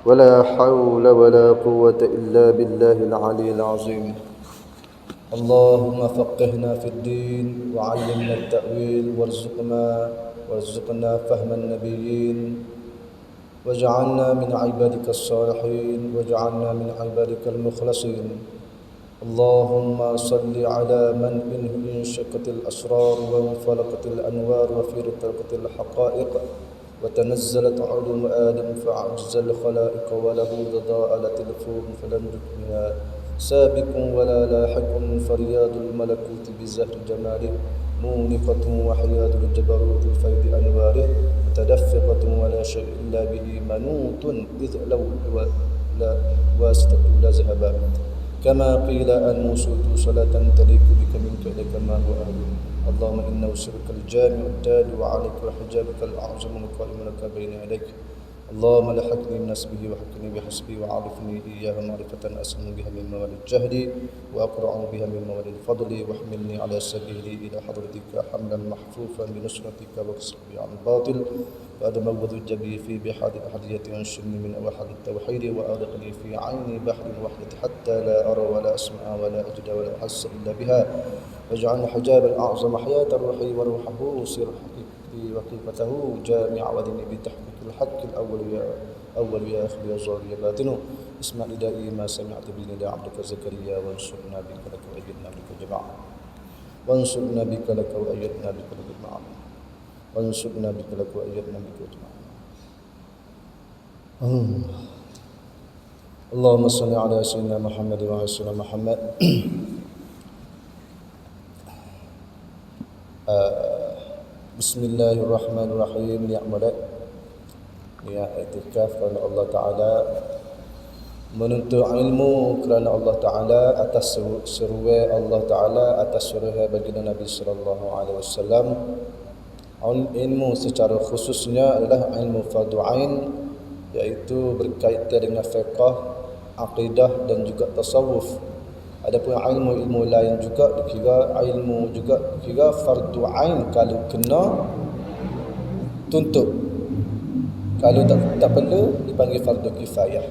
ولا حول ولا قوة إلا بالله العلي العظيم. اللهم فقهنا في الدين وعلمنا التأويل وارزقنا فهم النبيين واجعلنا من عبادك الصالحين واجعلنا من عبادك المخلصين. اللهم صل على من منه انشقت الأسرار وانفلقت الأنوار وفرقت الحقائق وتنزلت علوم آدم فعجز الخلائق وله تضاءلت الفوم فلم يكمها سابق ولا لاحق فرياد الملكوت بزهر جماله مونقة وحياد الجبروت الفيض أنواره متدفقة ولا شيء إلا به منوط إذ لو لا واسطة لا ذهبا كما قيل الموسود صلاة تليق بك منك إليك ما هو أهله. اللهم إنه سرك الجامع التالي وعليك وحجابك الأعظم القائم لك بين يديك. اللهم لحقني بنسبه وحقني بحسبه وعرفني إياه معرفة أسلم بها من موالي الجهل وأقرع بها من موالي الفضل واحملني على سبيلي إلى حضرتك حملا محفوفا بنصرتك وكسبي عن الباطل وأدموذ جبي في بحر أحدية وانشرني من أوحد التوحيد وأغرقني في عيني بحر الوحدة حتى لا أرى ولا أسمع ولا أجد ولا أحس إلا بها واجعلنا حجاب الأعظم حياة الروح وروحه سر حقيقتي وحقيقته جامع ودني بتحقيق الحق الأول يا أخي يا ظاهر يا باطن اسمع ندائي ما سمعت به نداء عبدك زكريا وانصرنا بك لك وأيدنا بك جمعا وانصرنا بك لك وأيدنا بك جمعا وانصرنا بك لك وأيدنا بك جمعا. اللهم صل على سيدنا محمد وعلى سيدنا محمد. Bismillahirrahmanirrahim. Niat murid, niat iktikaf kerana Allah Ta'ala, menuntut ilmu kerana Allah Ta'ala, atas seruai Allah Ta'ala, atas suruh baginda Nabi sallallahu alaihi wasallam. Ilmu secara khususnya adalah ilmu fardu ain, iaitu berkaitan dengan fiqh, akidah dan juga tasawuf. Adapun ilmu lain juga dikira fardu ain kalau kena tuntut. Kalau tak perlu dipanggil fardu kifayah.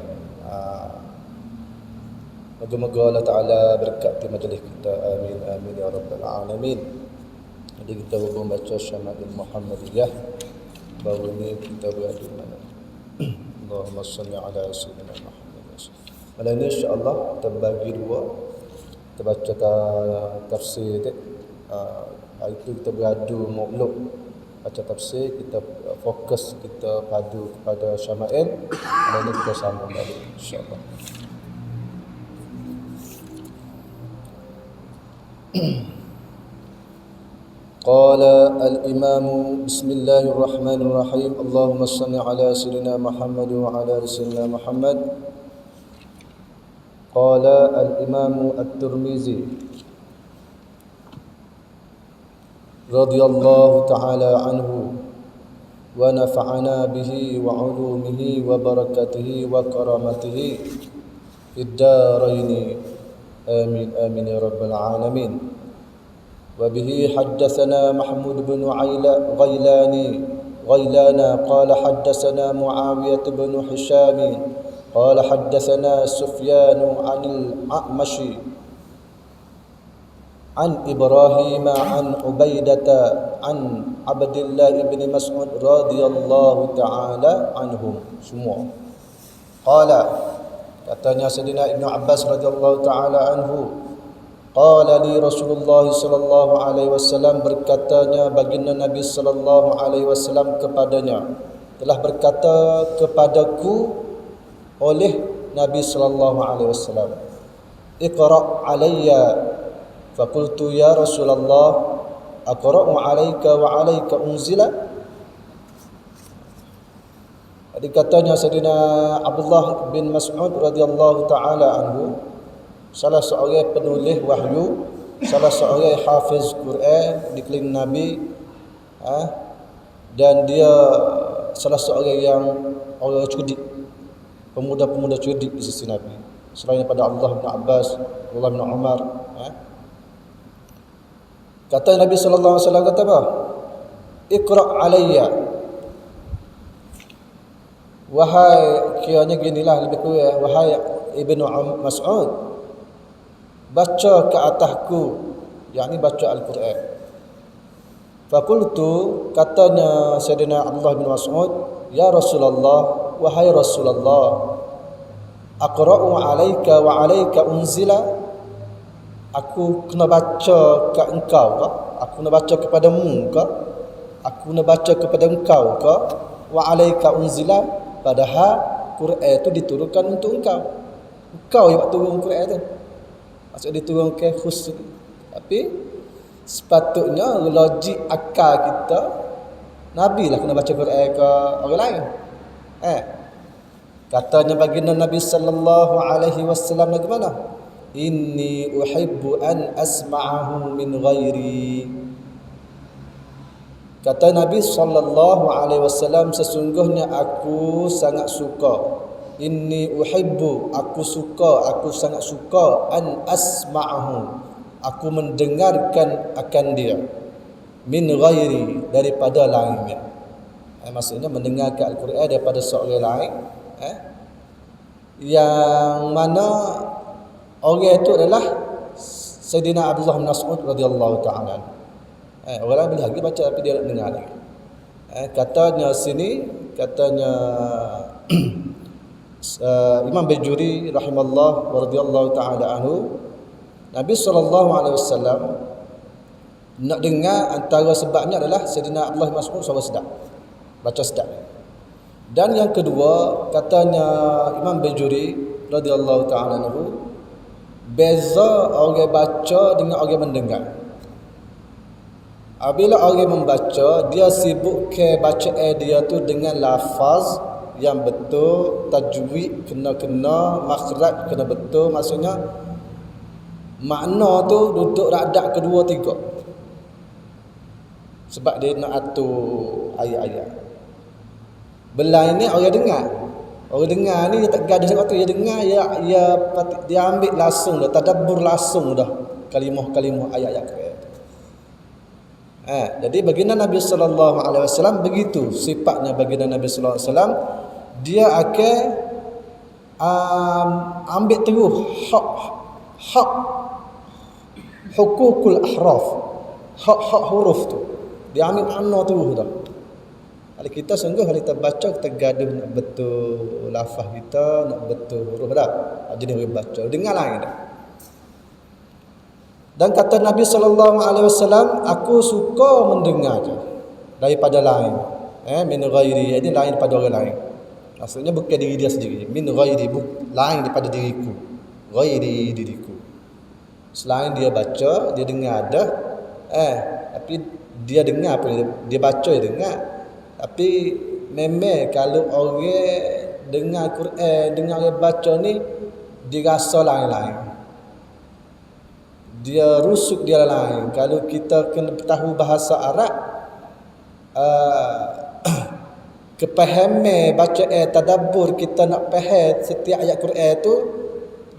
Moga-moga Allah Ta'ala berkati majlis kita. Amin amin ya rabbal alamin. Jadi kita hubung baca Syama'il Muhammadiyah. Baru ni kita berada mana. Allahumma salli ala sayyidina Muhammad. Malam ni insya-Allah kita bagi dua. Kita baca tafsir dia. Itu kita beradu maulud baca tafsir, kita fokus, kita padu kepada Syama'il. Dan ini kita sambung balik insya-Allah. Qala al-imam bismillahirrahmanirrahim. Allahumma salli ala sayyidina Muhammad wa ala sayyidina Muhammad. قال الإمام الترمذي رضي الله تعالى عنه ونفعنا به وعلومه وبركاته وكرامته في الدارين آمين آمين يا رب العالمين. وبه حدثنا محمود بن غيلان قال حدثنا معاوية بن هشام قال حدثنا سفيان عن الأعمش عن إبراهيم عن عبيدة عن عبد الله بن مسعود رضي الله تعالى عنهم semua. Qala, katanya Sayyidina Ibnu Abbas radhiyallahu taala anhu, qala li Rasulullah sallallahu alaihi wasallam, berkatanya baginda Nabi sallallahu alaihi wasallam kepadanya, telah berkata kepadaku oleh Nabi sallallahu alaihi wasallam, iqra' alayya. Faqultu ya Rasulullah, aqra'u alayka wa alayka unzila. Jadi katanya Sayyidina Abdullah bin Mas'ud radhiyallahu taala anhu, salah seorang penulis wahyu, salah seorang hafiz Quran di kalangan Nabi, dan dia salah seorang yang orang cerdik, pemuda-pemuda cerdik di sisi Nabi, selain daripada Abdullah bin Abbas, Abdullah bin Umar. Kata Nabi sallallahu alaihi wasallam, kata apa? Iqra' alayya. wahai, kiranya ginilah lebih kurang, wahai Ibnu Mas'ud, baca ke atasku, yakni baca Al-Quran. Fakultu, katanya Sayyidina Abdullah bin Mas'ud, ya Rasulullah, wahai Rasulullah, aqra'u alaika wa alaika unzila, aku kena baca ke engkau ke? Aku kena baca kepadamu ke? Aku kena baca kepada engkau ke? Wa alaika unzila, padahal Quran itu diturunkan untuk engkau. Engkau yang turun Quran itu. Maksudnya diturunkan khusus. Tapi sepatutnya logik akal kita, Nabi lah kena baca Quran ke orang lain. Katanya baginda Nabi sallallahu alaihi wasallam bagaimana? Inni uhibbu an asma'ahu min ghairi. Kata Nabi sallallahu alaihi wasallam, sesungguhnya aku sangat suka. Inni uhibbu, aku suka, aku sangat suka an asma'ahu, aku mendengarkan akan dia, min ghairi, daripada lainnya. Maksudnya mendengarkan Al-Quran daripada seorang lain, yang mana orang itu adalah Sayyidina Abdullah bin Mas'ud radhiyallahu taala. Orang lain boleh lagi baca tapi dia nak dengar lagi. Katanya sini, katanya Imam Bajuri rahimahullah wa radhiyallahu taala anhu, Nabi sallallahu alaihi wasallam nak dengar, antara sebabnya adalah Sayyidina Abdullah bin Mas'ud suara sedap, baca sedap. Dan yang kedua, katanya Imam Bajuri radhiyallahu taala anhu, beza orang baca dengan orang mendengar. Apabila orang membaca, dia sibuk ke bacaan dia tu dengan lafaz yang betul, tajwid kena makhraj kena betul, maksudnya makna tu duduk radak kedua tiga. Sebab dia nak atur ayat-ayat. Belah ini orang dengar. Orang dengar ni dia tak gaduh sebab tu, dia dengar, dia ambil langsung dah, tadabbur langsung dah kalimah-kalimah ayat-ayat Quran. Jadi baginda Nabi sallallahu alaihi wasallam begitu sifatnya. Baginda Nabi sallallahu alaihi wasallam dia akan ambil terus hak hukukul ahraf, hak huruf tu dia ambil makna terus dah. Kalau kita sungguh, kalau kita baca, kita gaduh nak betul lafaz kita, nak betul huruf dah. Jadi dia baca, dengar lain dah. Dan kata Nabi sallallahu alaihi wasallam, aku suka mendengar je daripada lain. Min ghairi, ini lain daripada orang lain. Maksudnya bukan diri dia sendiri. Min ghairi, lain daripada diriku. Ghairi, diriku. Selain dia baca, dia dengar dah. Tapi dia dengar apa dia baca, dia dengar. Tapi memang kalau orang dengar Quran, dengar orang baca ni, dia rasa lain-lain. Dia rusuk dia lain. Kalau kita kena tahu bahasa Arab, kepahaman bacaan tadabbur, kita nak faham setiap ayat Quran tu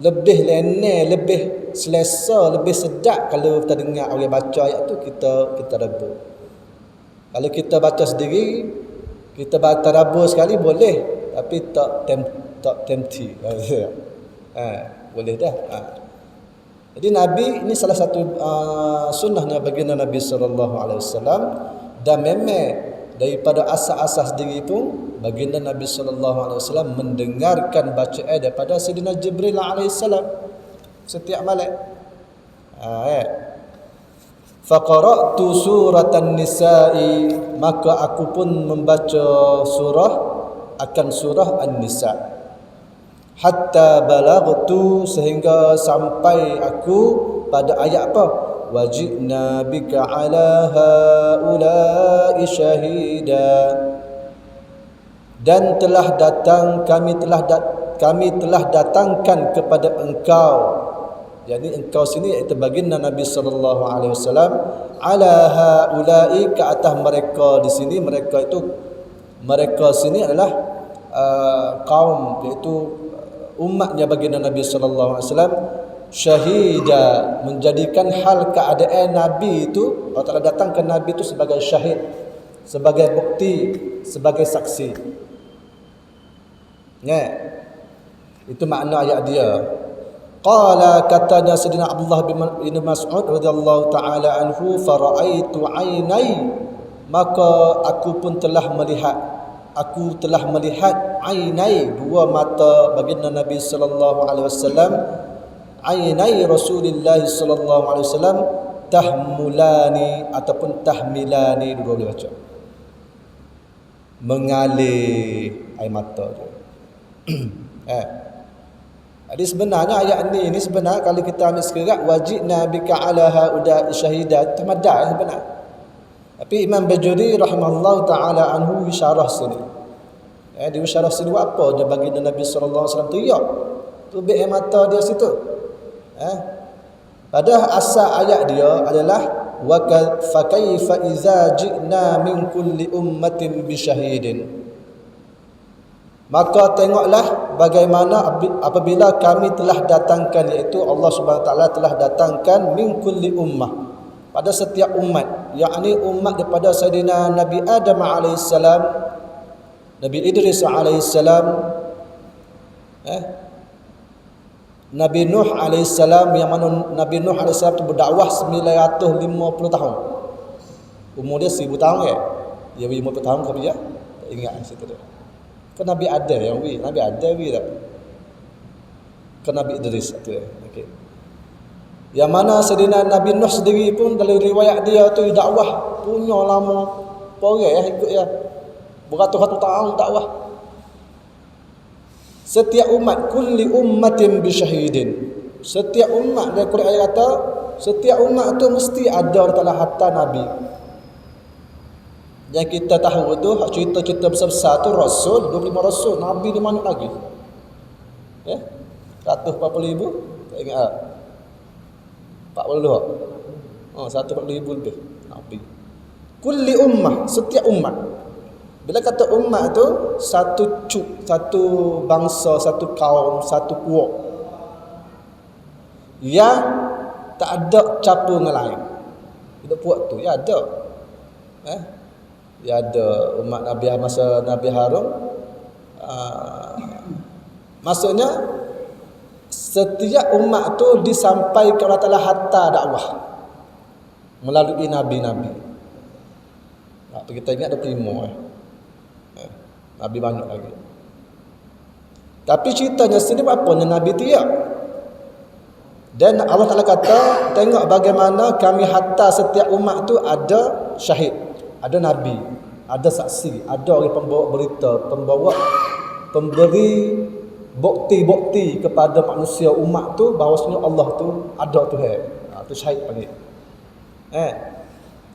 lebih leneh, lebih selesa, lebih sedap kalau kita dengar orang baca ayat tu, kita tadabbur. Kalau kita baca sendiri, kita baca tadabbur sekali boleh, tapi tak tempti. Boleh dah. Jadi Nabi ini salah satu sunnahnya baginda Nabi sallallahu alaihi wasallam, dan memang daripada asas-asas diri pun baginda Nabi sallallahu alaihi wasallam mendengarkan bacaan daripada Sayyidina Jibril alaihi salam setiap malam. Faqara'tu suratan nisa'i, maka aku pun membaca surah An-Nisa. Hatta balaghtu, sehingga sampai aku pada ayat apa? Wajibna bika ala haula'i syahida, dan telah datang kami telah datangkan kepada engkau, jadi engkau sini iaitu baginda Nabi sallallahu alaihi wasallam, ala haula'i, ke atas mereka di sini. Mereka sini adalah kaum, iaitu umatnya baginda Nabi sallallahu alaihi wasallam, syahida, menjadikan hal keadaan Nabi itu, Allah Taala datangkan Nabi itu sebagai syahid, sebagai bukti, sebagai saksi. Ya. Itu makna ayat dia. Qala, katanya Sayyidina Abdullah bin Mas'ud radhiyallahu taala anhu, faraitu ainai, maka aku pun telah melihat, ainai, dua mata baginda Nabi sallallahu alaihi wasallam, ainai Rasulullah sallallahu alaihi wasallam, tahmulani ataupun tahmilani, dua boleh baca, mengalir air mata dia. Jadi sebenarnya ayat ini sebenarnya kalau kita ambil sekerat, wajibna bika ala haula syahidat, tamadda sebenarnya. Tapi Imam Bajuri rahimahullah taala anhu isyarah sini. Dia isyarah sini apa dia bagi Nabi sallallahu alaihi wasallam tu ya. Tubik air mata dia situ. Padahal asal ayat dia adalah wa fa kaifa iza ji'na min kulli ummatin bi syahidin. Maka tengoklah bagaimana apabila kami telah datangkan, iaitu Allah Subhanahu Wa Taala telah datangkan min kulli ummah, pada setiap umat, yakni umat daripada Sayyidina Nabi Adam alaihissalam, Nabi Idris alaihissalam, Nabi Nuh alaihissalam, yang mana Nabi Nuh alaihissalam itu berdakwah 950 tahun. Umur dia 1000 tahun ya. Dia 50 tahun ke dia? Tak ingat situ dia. Kan Nabi ada yang Nabi ada tak? Kan Nabi Idris tu ya. Okey. Yang mana Sayyidina Nabi Nuh sendiri pun dalam riwayat dia tu dakwah punya lama poreh ikut ya. Beratus-ratus tahun dakwah. Setiap umat, kulli ummatin bi syahidin. Setiap umat, dia Quran kata setiap umat tu mesti ada Allah hatta Nabi. Yang kita tahu tu cerita-cerita besar-besar tu Rasul, 25 Rasul, Nabi di mana lagi? 140,000, tak ingat 40 140,000 lebih Nabi. Kulli ummah, setiap umat. Bila kata umat tu satu bangsa, satu kaum, satu puak yang tak ada campur dengan lain. Hidup puak tu ya ada. Ya ada umat Nabi masa Nabi Harun. Maksudnya setiap umat tu disampaikan Allah Taala hatta dakwah melalui nabi-nabi. Kita ingat ada 5 Nabi banyak lagi. Tapi ceritanya sini apa Nabi tiap. Dan Allah Taala kata, tengok bagaimana kami hatta setiap umat tu ada syahid, ada nabi, ada saksi, ada orang pembawa berita, pemberi bukti-bukti kepada manusia umat tu bahawasanya Allah tu ada Tuhan. Tu syahid panggil.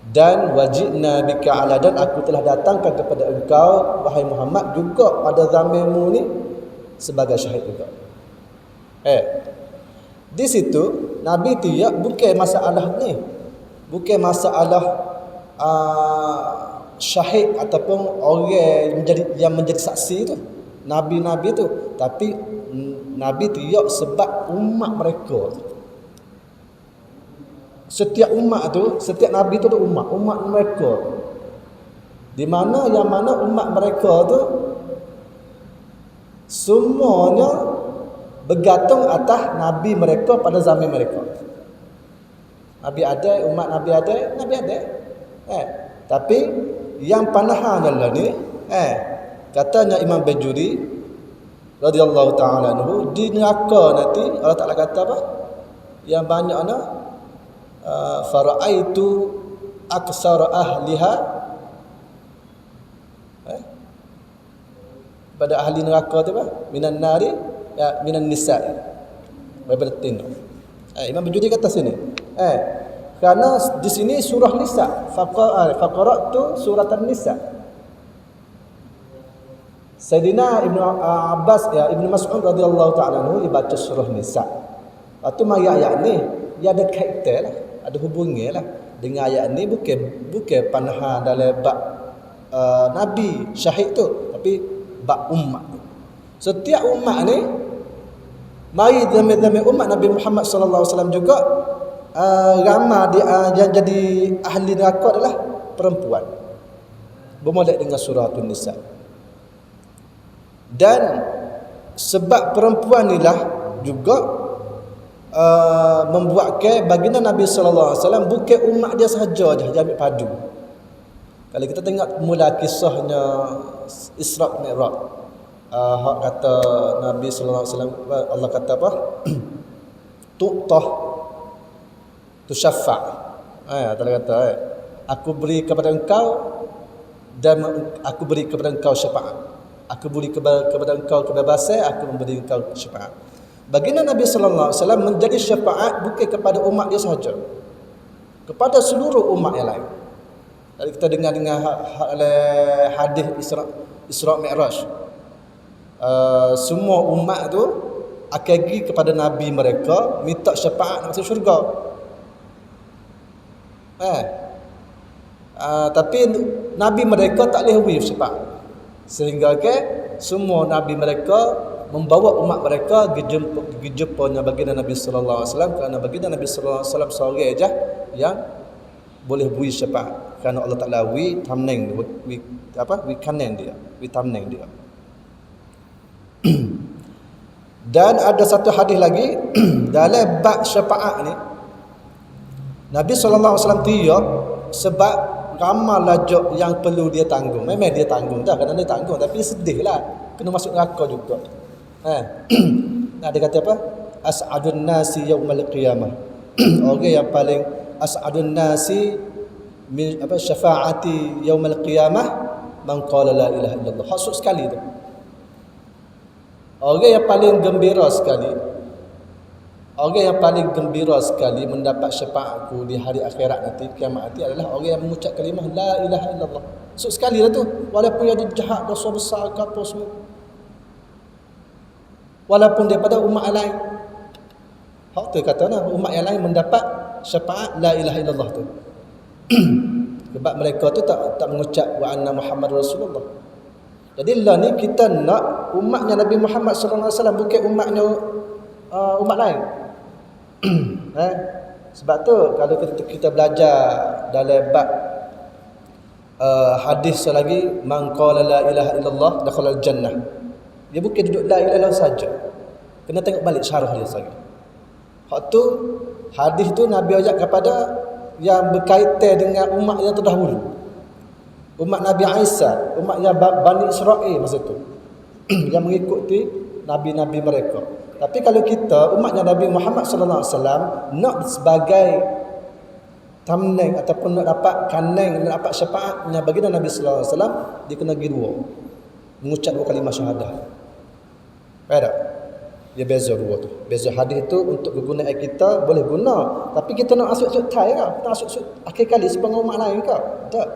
Dan wajibna bika ala, dan aku telah datangkan kepada engkau wahai Muhammad juga pada zamanmu ni sebagai syahid juga. Di situ Nabi tiap bukan masalah ni, bukan masalah syahid ataupun orang yang menjadi saksi tu, nabi-nabi tu, tapi Nabi tiap sebab umat mereka tu. Setiap umat tu, setiap nabi tu ada umat mereka. Di mana yang mana umat mereka tu semuanya bergantung atas nabi mereka pada zaman mereka. Nabi ada, umat Nabi ada, Nabi ada. Tapi yang panahan adalah ni, katanya Imam Bajuri radhiyallahu taala anhu, di neraka nanti Allah Taala kata apa? Yang banyaknya faraitu aksara ahliha, pada ahli neraka tu apa? Minan nari, minan nisa'i, daripada tengok. Imam Bajuri kata sini, kerana di sini surah Nisa, faqara'tu surah An-Nisa. Sayyidina Ibnu Abbas Ibnu Mas'ud radhiyallahu taala anhu baca surah Nisa. Lepas tu ayat ni dia ada kaitan lah, ada hubungan lah dengan ayat ni, bukan panahan dalam bab nabi syahid tu, tapi bab umat. Setiap umat ni, mari zaman-zaman umat Nabi Muhammad sallallahu alaihi wasallam juga ramai yang jadi ahli neraka adalah perempuan. Bermulai dengan surah An-Nisa. Dan sebab perempuan inilah juga membuatkan baginda Nabi sallallahu alaihi wasallam bukan umat dia sahaja je ambil padu. Kalau kita tengok mula kisahnya Isra Mi'raj, hak kata Nabi sallallahu alaihi wasallam, Allah kata apa? Tu'tah tusyaffa'. Allah kata aku beri kepada engkau dan aku beri kepada engkau syafaat. Aku beri kepada engkau kebebasan, aku memberi engkau syafaat. Baginda Nabi sallallahu alaihi wasallam menjadi syafaat bukan kepada umat dia sahaja, kepada seluruh umat yang lain. Jadi kita dengar hadis Isra Mi'raj, semua umat tu akan pergi kepada Nabi mereka minta syafaat masuk syurga. Tapi Nabi mereka tak boleh beri syafaat, sehingga semua Nabi mereka membawa umat mereka pergi jumpanya baginda Nabi sallallahu alaihi wasallam, kerana baginda Nabi sallallahu alaihi wasallam seorang aja yang boleh beri syafaat, kerana Allah Taala wi tamneng wi kanen dia, wi tamneng dia. Dan ada satu hadis lagi dalam bab syafaat ni, Nabi sallallahu alaihi wasallam tiap sebab ramai lajak yang perlu dia tanggung. Memang dia tanggung dah, kerana dia tanggung, tapi sedihlah kena masuk neraka juga. Nah, dia kata apa? As'adun nasi yaumal qiyamah. Orang yang paling as'adun nasi min syafaati yaumal qiyamah man qala la ilaha illallah. Hasud sekali tu. Orang yang paling gembira sekali, orang yang paling gembira sekali mendapat syafaatku di hari akhirat nanti, kiamat nanti, adalah orang yang mengucap kalimah la ilaha illallah. Hasud sekali lah tu, walaupun dia jahat, dosa besar ke apa semua, walaupun daripada umat lain. Hak tu kata umat yang lain mendapat syafaat la ilaha illallah tu. Sebab mereka tu tak mengucap wa anna Muhammad Rasulullah. Jadi lah ni kita nak umatnya Nabi Muhammad sallallahu alaihi wasallam, bukan umatnya umat lain. Sebab tu kalau kita belajar dalam bab hadis lagi, man qala la ilaha illallah dakhala al-jannah. Dia bukan duduk la ilaha illallah saja, kena tengok balik syarah dia sekali. Hak tu hadis tu Nabi ajak kepada yang berkaitan dengan umat yang terdahulu, umat Nabi Isa, umat yang Bani Israel masa tu yang mengikuti nabi-nabi mereka. Tapi kalau kita umatnya Nabi Muhammad sallallahu alaihi wasallam nak sebagai tamneng ataupun nak dapat kaneng, nak dapat syafaatnya baginda Nabi sallallahu alaihi wasallam, dia kena pergi dua, mengucap dua kalimah syahadah. Faham tak? Dia beza dua tu. Beza hadis tu untuk kegunaan kita boleh guna, tapi kita nak masuk tai ke? Tak masuk akhir kali sebagai umat lain ke? Tak.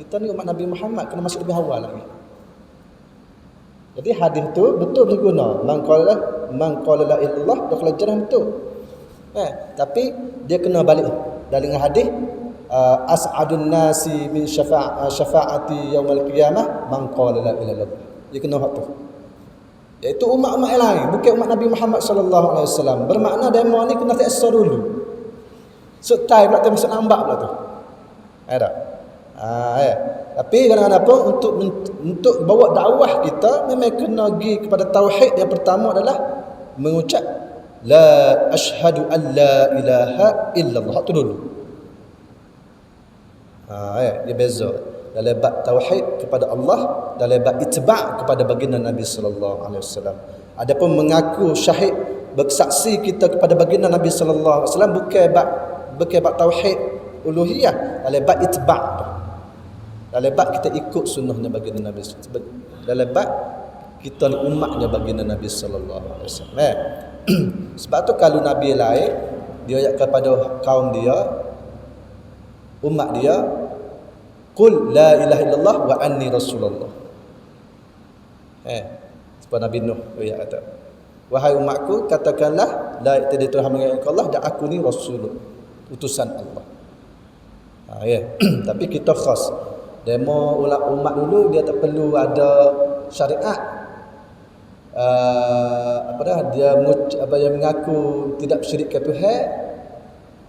Kita ni umat Nabi Muhammad, kena masuk lebih awal lagi. Jadi hadis tu betul boleh guna. Man qala la ilallah dakhala jannah, betul. Tapi dia kena balik dalam hadis as'adun nasi min syafaati yaumil qiyamah man qala la ilaha illallah. Dia kena hak tu. Iaitu umat-umat yang lain, bukan umat Nabi Muhammad sallallahu alaihi wasallam. Bermakna demo ni kena tak dulu. Sutai pula tu masuk nampak pula tu. Ada. Tapi kadang-kadang apa, untuk bawa dakwah kita memang kena pergi kepada tauhid. Yang pertama adalah mengucap la asyhadu an la ilaha illallah. Itu dulu. Dia beza dalam bab tauhid kepada Allah, dalam bab itba' kepada baginda Nabi sallallahu alaihi wasallam. Adapun mengaku syahid, bersaksi kita kepada baginda Nabi sallallahu alaihi wasallam bukan bab tauhid uluhiyah, dalam bab itba'. Dalam bab kita ikut sunnahnya baginda Nabi, dalam bab kita ni umatnya baginda Nabi sallallahu alaihi wasallam. Sebab tu kalau nabi lain dia ayat kepada kaum dia, umat dia, qul la ilaha illallah wa anni rasulullah. Sebab Nabi Nuh dia kata, wahai umatku, katakanlah la ilaha illallah Allah, dan aku ni rasul, utusan Allah. Tapi kita khas demo umat dulu, dia tak perlu ada syariat. Dia mengaku tidak syirik ke Tuhan,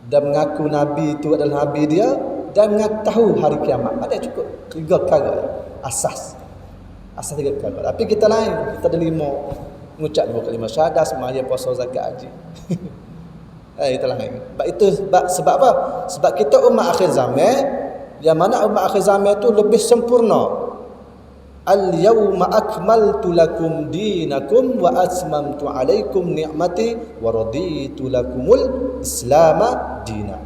dan mengaku nabi itu adalah nabi dia, dan tahu hari kiamat. Ada cukup 3 perkara asas 3 perkara. Tapi kita lain, kita ada 5 Ngucap 2 kalimah syahadah, sembahyang, puasa, zakat, haji. Itulah. Sebab apa? Sebab kita umat akhir zaman, yang mana umat akhir zaman itu lebih sempurna. Al-yawma akmaltu lakum dinakum wa atmamtu alaikum ni'mati wa raditu lakumul islama dina.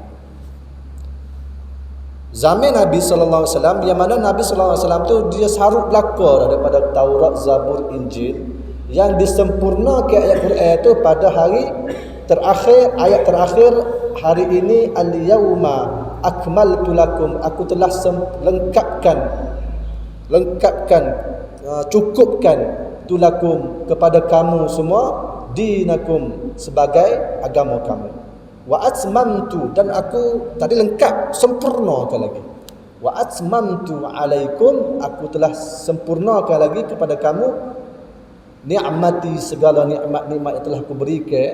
Zaman Nabi sallallahu alaihi wasallam, yang mana Nabi sallallahu alaihi wasallam tu dia sarut belaka daripada Taurat, Zabur, Injil, yang disempurnakan ayat Quran itu pada hari terakhir, ayat terakhir hari ini, al-yawma akmaltu lakum, aku telah cukupkan tulakum kepada kamu semua, dinakum sebagai agama kamu, wa atmamtu, dan aku tadi lengkap, sempurnakan lagi, wa atmamtu alaikum, aku telah sempurnakan lagi kepada kamu, ni'mati, segala nikmat-nikmat yang telah aku berikan,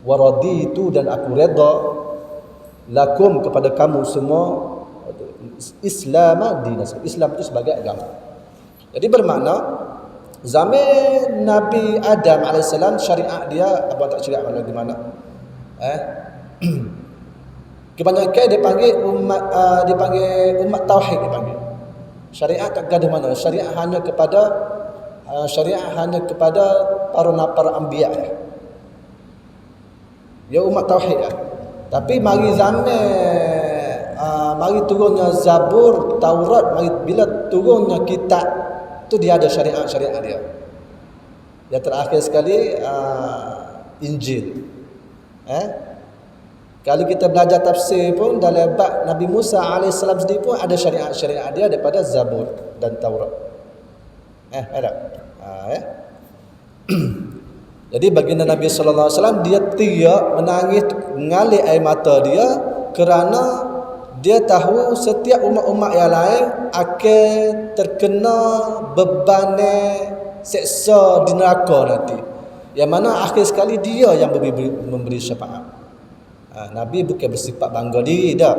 wa raditu, dan aku redha, lakum, kepada kamu semua, Islam din, Islam itu sebagai agama. Jadi bermakna zaman Nabi Adam AS, syariat dia apa tak syariat mana gimana? Kebanyakan dia panggil umat tauhid, dia panggil. Syariat tak gaduh mana? Syariat hanya kepada para anbiya. Ya umat tauhid lah. Tapi mari zaman mari turunnya Zabur, Taurat, mari bila turunnya kitab tu, dia ada syariat dia. Yang terakhir sekali Injil. Kalau kita belajar tafsir pun dalam bab Nabi Musa AS sendiri pun ada syariat dia daripada Zabur dan Taurat. Ada. Jadi baginda Nabi sallallahu alaihi wasallam dia teriak, menangis, mengalir air mata dia, kerana dia tahu setiap umat-umat yang lain akan terkena beban seksa di neraka nanti. Yang mana akhir sekali dia yang memberi syafaat. Nabi bukan bersifat bangga diri dah.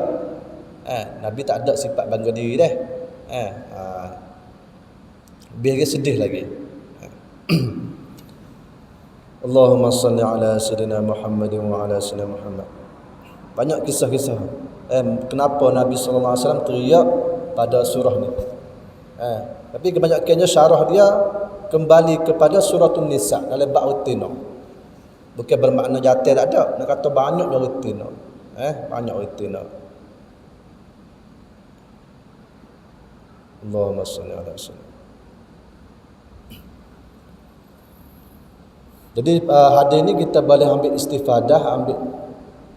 Nabi tak ada sifat bangga diri dah. Biar dia sedih lagi. Allahumma salli ala sayyidina Muhammad wa ala sayyidina Muhammad. Banyak kisah-kisah kenapa Nabi sallallahu alaihi wasallam teriak pada surah ni. Tapi kebanyakannya syarah dia kembali kepada suratul Nisa dalam bab rutina. Bukan bermakna jatuh, tak ada. Nak kata banyaknya rutina. Banyak rutina. Allahumma salli ala sayyidina. Jadi hadis ni kita boleh ambil istifadah,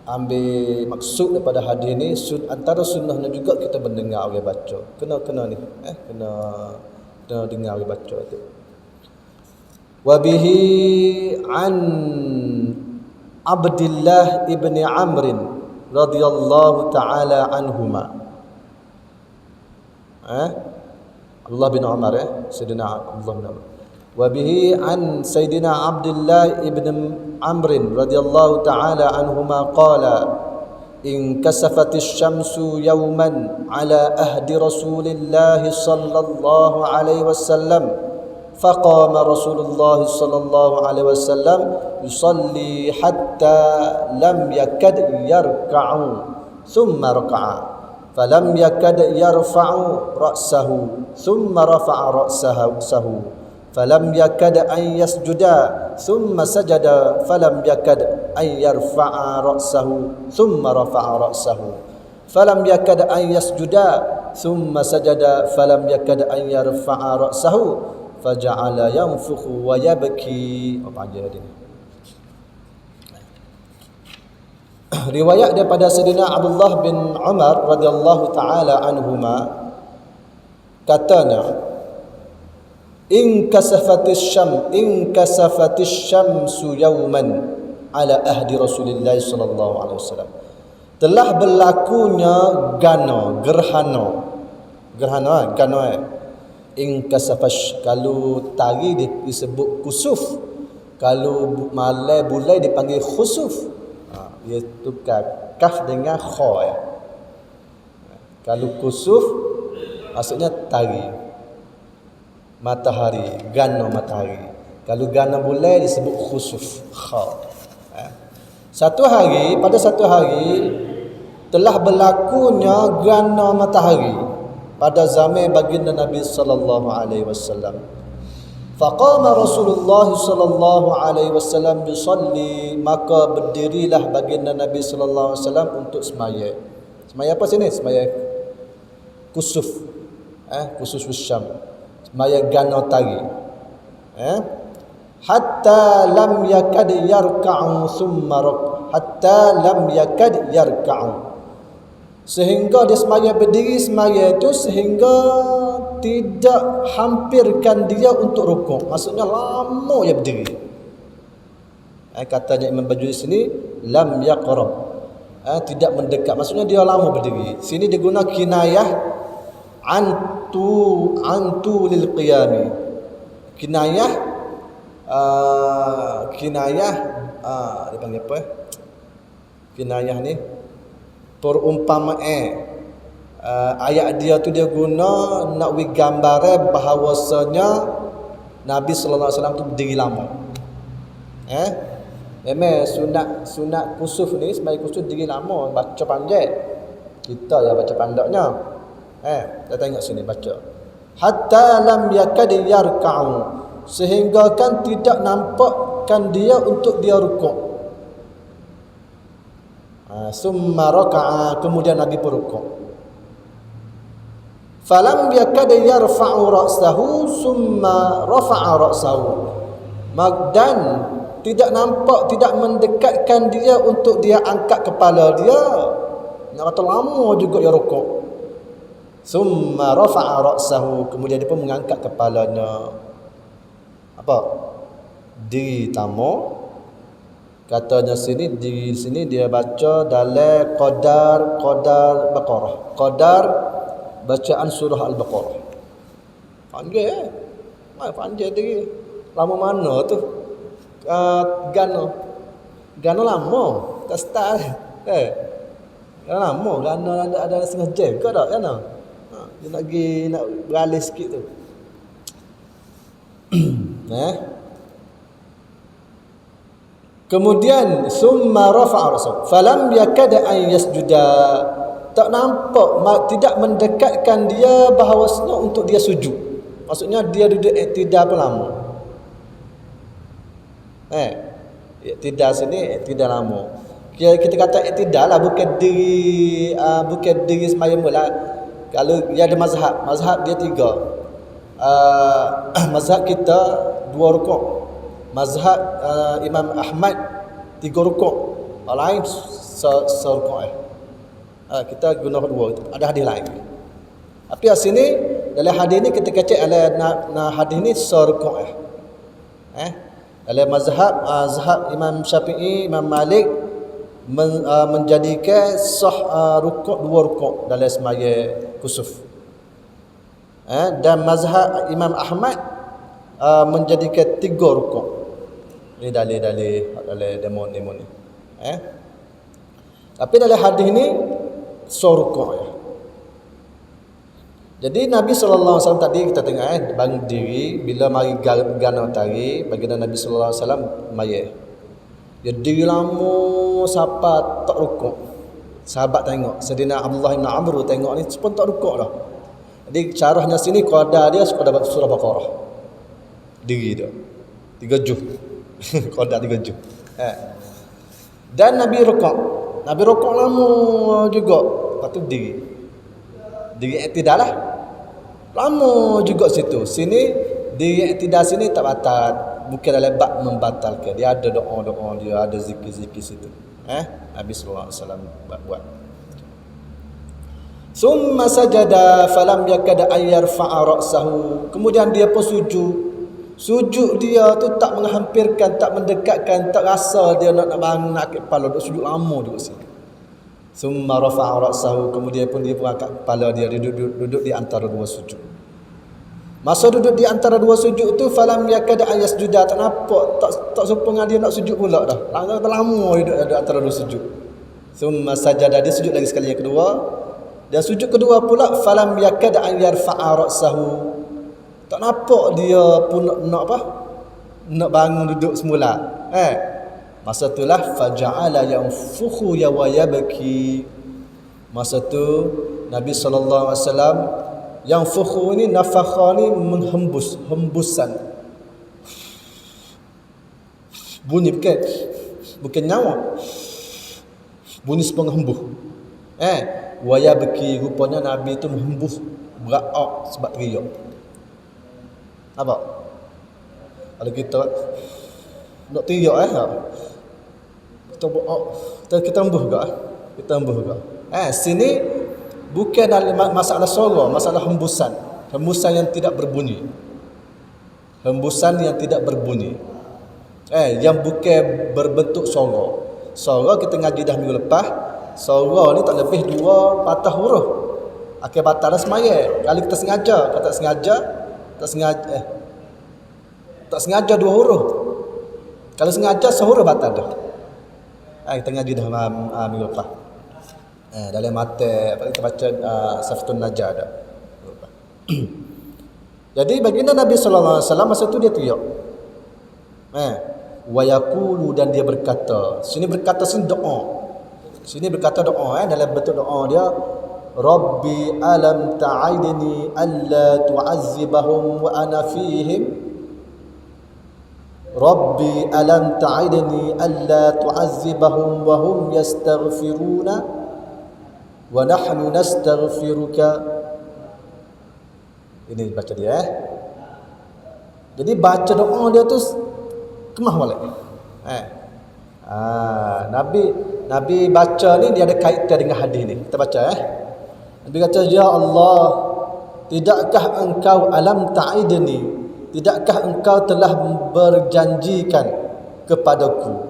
ambil maksud daripada hadis ni. Antara sunnahnya juga kita mendengar orang baca. Kena ni, kena dengar orang baca tu. Wa bihi an Abdullah ibn Amr radhiyallahu taala anhuma. Abdullah bin Umar, Sayyidina Abdullah bin Umar. Wa bihi an Sayyidina Abdullah ibn Amr radhiyallahu ta'ala anhuma qala in kasafatis syamsu yawman ala ahdi Rasulillah sallallahu alaihi wasallam faqama Rasulullah sallallahu alaihi wasallam yusalli hatta lam yakad yarka'u thumma raka'a falam yakad yarfa'u ra'sahu thumma rafa'a ra'sahu falam yakad an yasjuda thumma sajada falam yakad an yarfa'a ra'sahu thumma rafa'a ra'sahu falam yakad an yasjuda thumma sajada falam yakad an yarfa'a ra'sahu faja'ala yanfukhu wa yabki. Apa aja tadi ni? Riwayat daripada Sayyidina Abdullah bin Umar radhiyallahu taala anhuma, katanya in kasafatis syamsu yawman ala ahdi Rasulillah sallallahu alaihi wasallam, telah berlakunya gerhana in kasafash, kalau tari disebut kusuf, kalau malam bulan dipanggil khusuf. Dia tukar kaf dengan kha ya. Kalau kusuf maksudnya tari matahari, gano matahari. Kalau gerhana bulan disebut khusuf. Pada satu hari telah berlakunya gerhana matahari pada zaman baginda Nabi sallallahu alaihi wasallam. Faqama Rasulullah sallallahu alaihi wasallam yusalli, maka berdirilah baginda Nabi sallallahu alaihi wasallam untuk semaya. Semaya apa sini? Semaya kusuf. Kusuf Syam. Semaya gerhana matahari. Hatta lam yakad yarka'u thumma hatta lam yakad yarka'u, sehingga dia semaya berdiri semaya itu sehingga tidak hampirkan dia untuk rukuk. Maksudnya lama dia berdiri. Katanya Imam Bajuri sini lam yaqrab, tidak mendekat, maksudnya dia lama berdiri. Sini dia guna kinayah antu lil qiyami. Kinayah dia panggil apa? Kinayah ni perumpamaan. Ayat dia tu dia guna nak wi gambaran bahawasanya Nabi sallallahu alaihi wasallam tu berdiri lama. Memang sunat kusuf ni sebagai kusuf berdiri lama, baca panjang. Kita ya baca pandaknya. Kita tengok sini baca. Hatta lam yakad yarka'u, sehingga kan tidak nampakkan dia untuk dia rukuk. Summa raka'a, kemudian Nabi berrukuk. Falam yakad yarfa'u ra'sahu summa rafa'a ra'sahu, dan tidak nampak, tidak mendekatkan dia untuk dia angkat kepala dia. Nak kata lama juga dia rukuk. Summa rafa'a ra'sahu, kemudian dia pun mengangkat kepalanya. Apa? Diri tamu. Katanya sini di sini dia baca dalam qadar Baqarah. Qadar bacaan surah Al-Baqarah. Panggil panggil diri. Lama mana tu? Gano lama. Tak start. Lama gano ada setengah jam ke tak kan? Dia nak beralih sikit tu. Kemudian summa rafa'a ra'sahu falam yakad an yasjuda, tak nampak, tidak mendekatkan dia bahawasanya untuk dia sujud. Maksudnya dia duduk iktidal pun lama. Iktidal sini iktidal lama. Kita kata iktidal lah, bukan diri sembahyang mula. Kalau dia ada mazhab dia 3. Mazhab kita 2 rukuk. Mazhab Imam Ahmad 3 rukuk. Lain serukuk. Kita guna 2. Ada hadis lain. Tapi di sini dalam hadis ni kita kata dalam hadis ni serukuk. Dalam mazhab Imam Syafi'i, Imam Malik menjadikan sah rukuk 2 rukuk dalam sembahyang kusuf. Dan mazhab Imam Ahmad menjadikan 3 rukuk. Ini dalil-dalil demo ni. Tapi dalam hadis ni rukuk ya. Jadi Nabi sallallahu alaihi wasallam tadi kita tengok bangun diri bila mari gerhana matahari, baginda Nabi sallallahu alaihi wasallam maya. Dia diri lama sampai tak rukuk. Sahabat tengok, Sayyidina Abdullah bin Amr tengok ni pun tak rukuk dah. Jadi caranya sini qadar dia surah Baqarah. Diri dia 3 juz. Qadar 3 juz. Dan Nabi rukuk lama juga. Lepas tu diri iktidal lah. Lama juga situ. Sini diri iktidal sini tak batal. Bukan dalam bab membatalkan. Dia ada doa-doa, dia ada zikir-zikir situ. Nabi sallallahu alaihi wasallam buat. Summa sajada falam yakad an yarfa'a ra'sahu. Kemudian dia pun sujud. Sujud dia tu tak menghampirkan, tak mendekatkan, tak rasa dia nak bangun nak kepala, duduk sujud lama juga sini. Summa rafa'a ra'sahu, kemudian pun dia angkat kepala dia, duduk di antara 2 sujud. Masa duduk di antara 2 sujud tu falam yakad an yasjuda, tak nampak, tak sempurna dia nak sujud pula dah. Lama duduk di antara 2 sujud. Summa sajada, dia sujud lagi sekali yang kedua. Dan sujud kedua pula falam yakad an yarfa'a ra'sahu. Tak nampak dia pun nak nak bangun duduk semula. Masa itulah faja'ala yanfukhu ya wa yabki. Masa tu Nabi sallallahu alaihi wasallam yang fukhu ni, nafakha ni menghembus, hembusan. Bunyi bukan nyawa. Bunyi sepengah hembuh. Wa yabki, rupanya Nabi tu menghembus, beraak sebab teriak. Apa? Kalau kita nak teriak kita beraak, kita hembuh ke? Kita hembuh ke? Sini bukan dalam masalah suara, masalah hembusan. Hembusan yang tidak berbunyi. Hembusan yang tidak berbunyi. Yang bukan berbentuk suara. Suara kita ngaji dah minggu lepas. Suara ni tak lebih 2 patah huruf. Akhir patah dah semaya. Kalau kita sengaja, kalau tak sengaja, tak sengaja 2 huruf. Kalau sengaja sehuruf patah dah. Kita ngaji dah minggu lepas. Dalam mata apa kita baca Saftun Najah dah. Jadi baginda Nabi sallallahu alaihi wasallam masa tu dia teriak. Wa yaqulu, dan dia berkata. Sini berkata sini doa. Sini berkata doa dalam bentuk doa dia, Rabbi alam ta'idni alla tu'azzibahum wa ana fihim. Rabbi alam ta'idni alla tu'azzibahum wa hum yastaghfiruna wa nahnu nastaghfiruka. Ini baca dia. Jadi baca doa dia tu kemah balik. Nabi baca ni dia ada kaitan dengan hadis ni. Kita baca Nabi kata, ya Allah, tidakkah engkau alam ta'idni, tidakkah engkau telah berjanjikan kepadaku,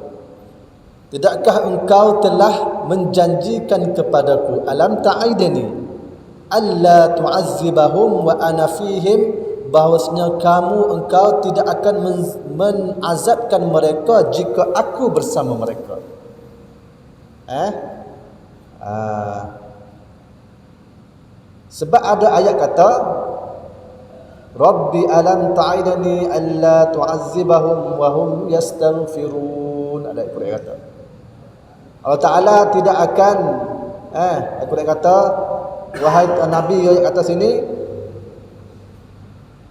tidakkah engkau telah menjanjikan kepadaku, alam ta'idni alla tu'azzibahum wa ana fihim, bahawasanya engkau tidak akan menazabkan mereka jika aku bersama mereka. Sebab ada ayat kata Rabbi alam ta'idni alla tu'azzibahum wa hum yastaghfirun. Ada ayat kata Allah Ta'ala tidak akan ayat kata, wahai Nabi, ayat kata sini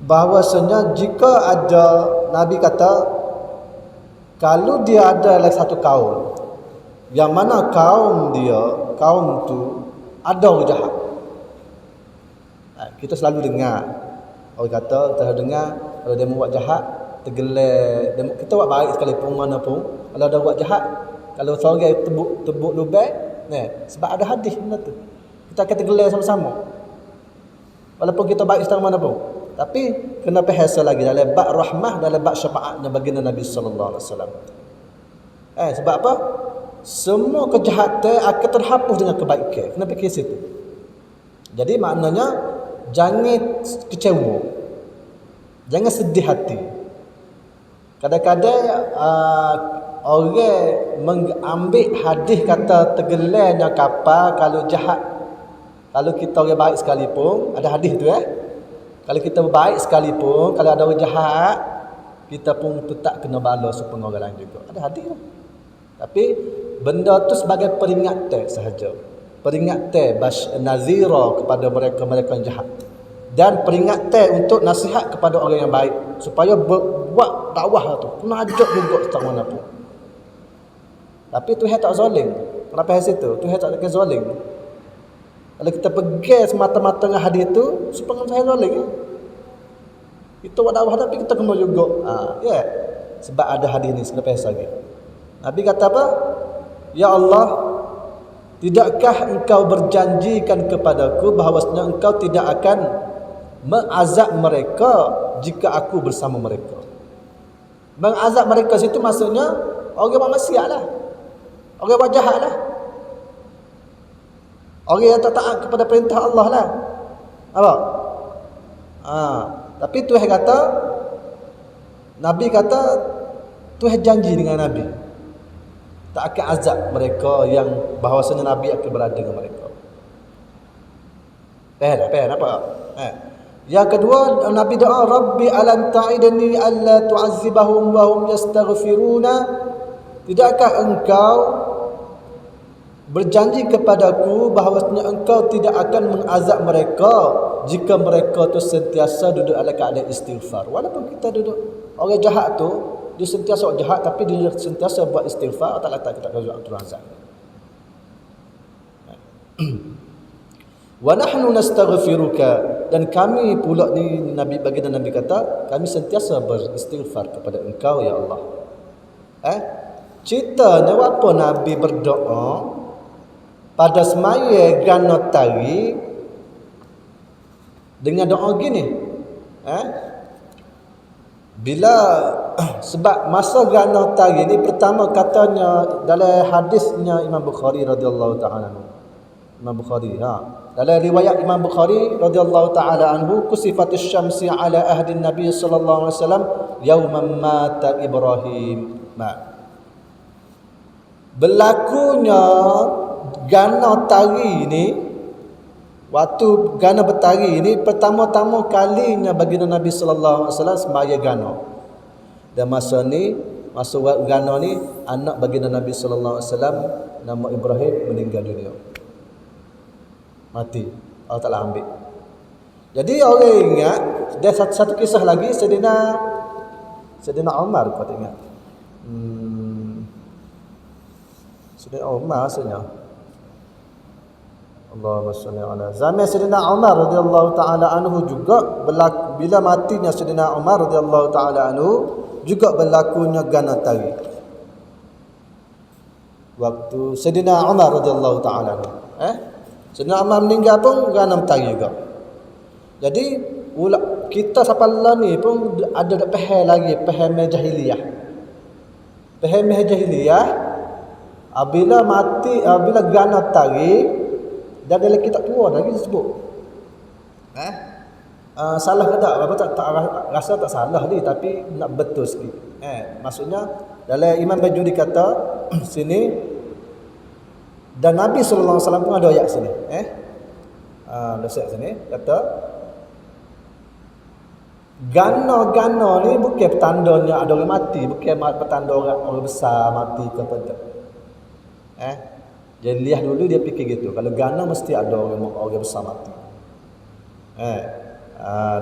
bahawasanya jika ada, Nabi kata kalau dia ada lagi satu kaum yang mana kaum tu ada orang jahat. Kita selalu dengar orang kata, kita dengar kalau dia buat jahat tergelar, kita buat baik sekalipun mana pun, kalau ada buat jahat, kalau seorang tebuk lubang sebab ada hadis benda tu, kita akan tergelar sama-sama walaupun kita baik setengah mana pun. Tapi kena perhasa lagi dalam bab rahmah, dalam bab syafaatnya baginda Nabi sallallahu alaihi wasallam. Sebab apa? Semua kejahatan akan terhapus dengan kebaikan. Kena fikir situ. Jadi maknanya jangan kecewa. Jangan sedih hati. Kadang-kadang orang mengambil hadis kata tenggelamnya kapal kalau jahat. Kalau kita orang baik sekalipun, ada hadis tu kalau kita baik sekalipun, kalau ada orang jahat, kita pun tetap kena balas sepengah orang lain juga. Ada hadis lah. Tapi benda tu sebagai peringatan sahaja. Peringatan nazira kepada mereka-mereka yang jahat. Dan peringatan untuk nasihat kepada orang yang baik. Supaya buat dakwah tu. Kena ajak juga setengah mana pun. Tapi Tuhan tak zalim. Kenapa hal situ? Tuhan tak ada zalim. Kalau kita pergi semata-mata dengan hadis itu, supaya saya zalim. Kita buat dakwah tapi kita kena juga. Sebab ada hadis ni, kena paham lagi. Nabi kata apa? Ya Allah, tidakkah engkau berjanjikan kepadaku bahawasanya engkau tidak akan mengazab mereka jika aku bersama mereka. Mengazab mereka situ maksudnya orang buat maksiat lah. Orang buat jahat lah. Orang yang tak taat kepada perintah Allah lah. Apa? Tapi Tuhan kata, Nabi kata, Tuhan janji dengan Nabi tak akan azab mereka yang bahawasanya Nabi akan berada dengan mereka. Faham apa? Yang kedua, Nabi doa, Rabbi alam ta'idni alla tu'azzibahum wa hum yastaghfiruna. Tidakkah engkau berjanji kepadaku bahawasanya engkau tidak akan mengazab mereka jika mereka tu sentiasa duduk dalam keadaan istighfar. Walaupun kita duduk, orang jahat tu dia sentiasa jahat tapi dia sentiasa buat istighfar, tak letak kita akan azab. Wa nahnu nastaghfiruka, dan kami pula ni Nabi, baginda Nabi kata, kami sentiasa beristighfar kepada engkau ya Allah. Ceritanya apa Nabi berdoa pada semaya gana tari dengan doa gini. Bila sebab masa gana tari ni, pertama katanya dalam hadisnya Imam Bukhari radhiyallahu taala anhu. Imam Bukhari, dalam riwayat Imam Bukhari radhiyallahu taala anhu, kusifatus syamsi ala ahdi Nabi sallallahu alaihi wasallam yauman mata Ibrahim. Berlakunya gana tari ni, waktu gana bertari ni pertama-tama kalinya baginda Nabi sallallahu alaihi wasallam semaya gana. Dan masa ni, masa gana ni, anak baginda Nabi sallallahu alaihi wasallam nama Ibrahim meninggal dunia. Mati. Allah Ta'ala ambil. Jadi orang ingat, dia satu kisah lagi, Sayyidina Umar, kau ingat. Sayyidina Umar rasanya. Allahumma salli ala. Zaman Sayyidina Umar radhiyallahu taala anhu juga berlaku, bila matinya Sayyidina Umar radhiyallahu taala anhu juga berlakunya gana tari. Waktu Sayyidina Umar radhiyallahu taala anhu, Sayyidina Umar meninggal pun gana tari juga. Jadi kita sampai ni pun ada pahal lagi, pahal jahiliyah. Pahal jahiliyah apabila mati, apabila gana tari, dan dalam kitab tua lagi disebut. Salah ke tak? Apa tak rasa tak salah ni, tapi nak betul sikit. Maksudnya dalam Imam Bajuri kata sini, dan Nabi sallallahu alaihi wasallam pun ada ayat sini. Ayat sini kata gana-gana ni bukan petandanya ada orang mati, bukan petanda orang besar mati ke apa. Jadi lihat dulu dia fikir gitu. Kalau gana mesti ada orang besar mati.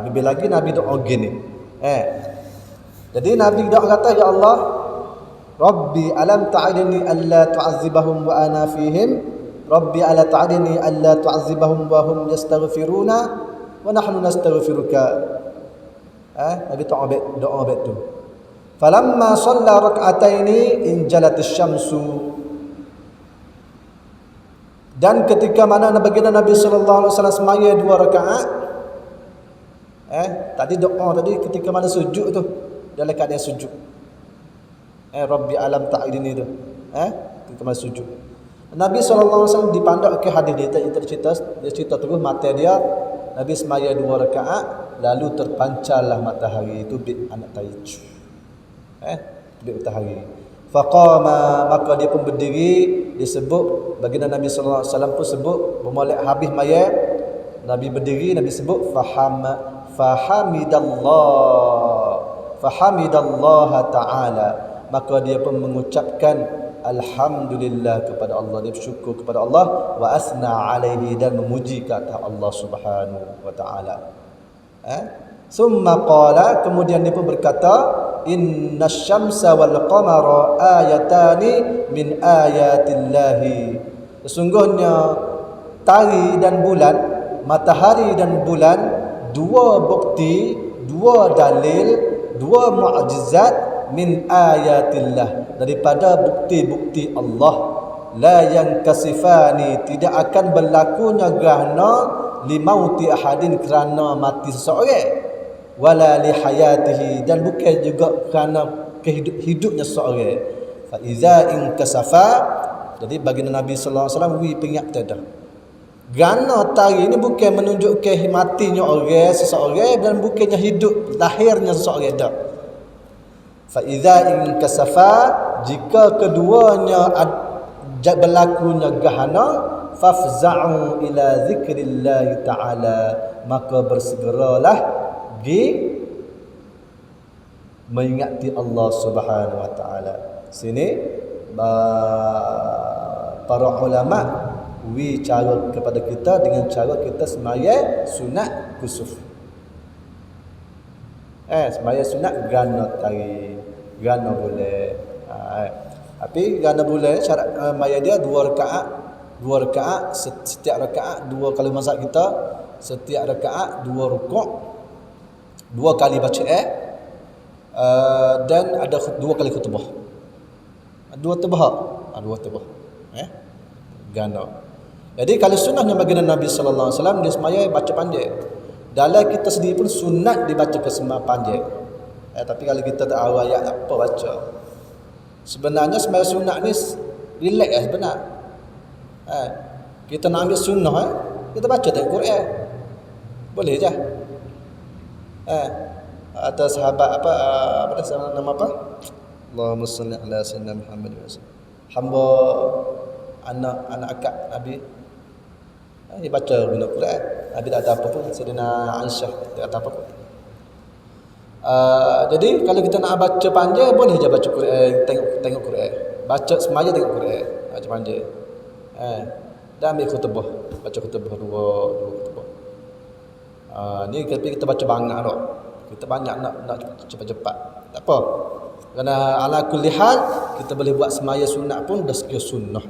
Lebih lagi Nabi doa gini. Jadi Nabi doa kata, ya Allah, Rabbi alam ta'idni alla tu'azzibahum wa ana fihim. Rabbi ala ta'idni alla tu'azzibahum wa hum yastaghfiruna wa nahnu nastaghfiruka. Nabi doa tu. Falamma shalla rak'ataini injalat asy-syamsu. Dan ketika mana baginda Nabi sallallahu alaihi wasallam semaya 2 rakaat, tadi doa tadi ketika mana sujud tu, dalam keadaan sujud. Rabbi alam ta'idni tu. Ketika mana sujud. Nabi sallallahu alaihi wasallam dipandang ke hadis dia cerita terus mata dia, Nabi semaya 2 rakaat, lalu terpancarlah matahari itu bit anak taij. Bit matahari. Faqama, maka dia pun berdiri, disebut baginda Nabi sallallahu alaihi wasallam pun sebut bermulai habis maya, Nabi berdiri, Nabi sebut fahamidallah ta'ala, maka dia pun mengucapkan alhamdulillah kepada Allah, dia bersyukur kepada Allah, wa asna alaihi, dan memuji ke atas Allah Subhanahu wa taala. Summa qala, kemudian dia pun berkata, innasyamsa wal qamara ayatani min ayatillahi. Sesungguhnya tari dan bulan, matahari dan bulan, 2 bukti, 2 dalil, 2 mukjizat min ayatillah, daripada bukti-bukti Allah. La yankasifani, tidak akan berlakunya gerhana limauti ahadin, kerana mati seseorang, wala li hayatihi, dan bukan juga kerana hidupnya seseorang. Fa iza inkasafa, jadi baginda Nabi sallallahu alaihi wasallam peringat dah. Gerhana tari ini bukan menunjukkan matinya orang seseorang, dan bukannya hidup lahirnya seseorang dah. Fa iza inkasafa, jika keduanya berlakunya gerhana, fafza'u ila zikrillah ta'ala, maka bersegeralah pergi mengingati Allah Subhanahu wa taala. Sini para ulama cara kepada kita dengan cara kita sembahyang sunat kusuf. Sembahyang sunat gana tari, gana boleh. Tapi gana boleh syarat sembahyang dia 2 rakaat. 2 rakaat, setiap rakaat 2 kali mazhab kita, setiap rakaat 2 rukuk, 2 kali baca dan ada 2 kali khutbah. 2 tebah. 2 tebah. Gana. Jadi kalau sunnahnya baginda Nabi sallallahu alaihi wasallam dia sembahyang baca panjang. Dalam kita sendiri pun sunat dibaca ke sembahyang panjang. Tapi kalau kita tak tahu ayat apa baca. Sebenarnya sembahyang sunat ni relax sebenar. Kita nak ambil sunnah kita baca tengok Quran. Boleh je. Ada sahabat apa nama apa? Allahumma salli ala sayyidina Muhammad wa sallam. Hamba anak akak Nabi dia baca guna Quran. Nabi tak ada apa pun. Sayyidina Aisyah tak ada apa pun. Jadi kalau kita nak baca panjang boleh je baca Quran, tengok Quran. Baca semaya tengok Quran, baca panjang. Dan ambil khutbah, baca khutbah dua khutbah. Ni tapi kita baca banyak dah. Kita banyak nak cepat-cepat. Tak apa. Kerana ala kulli hal kita boleh buat semaya sunat pun dah sekira sunnah.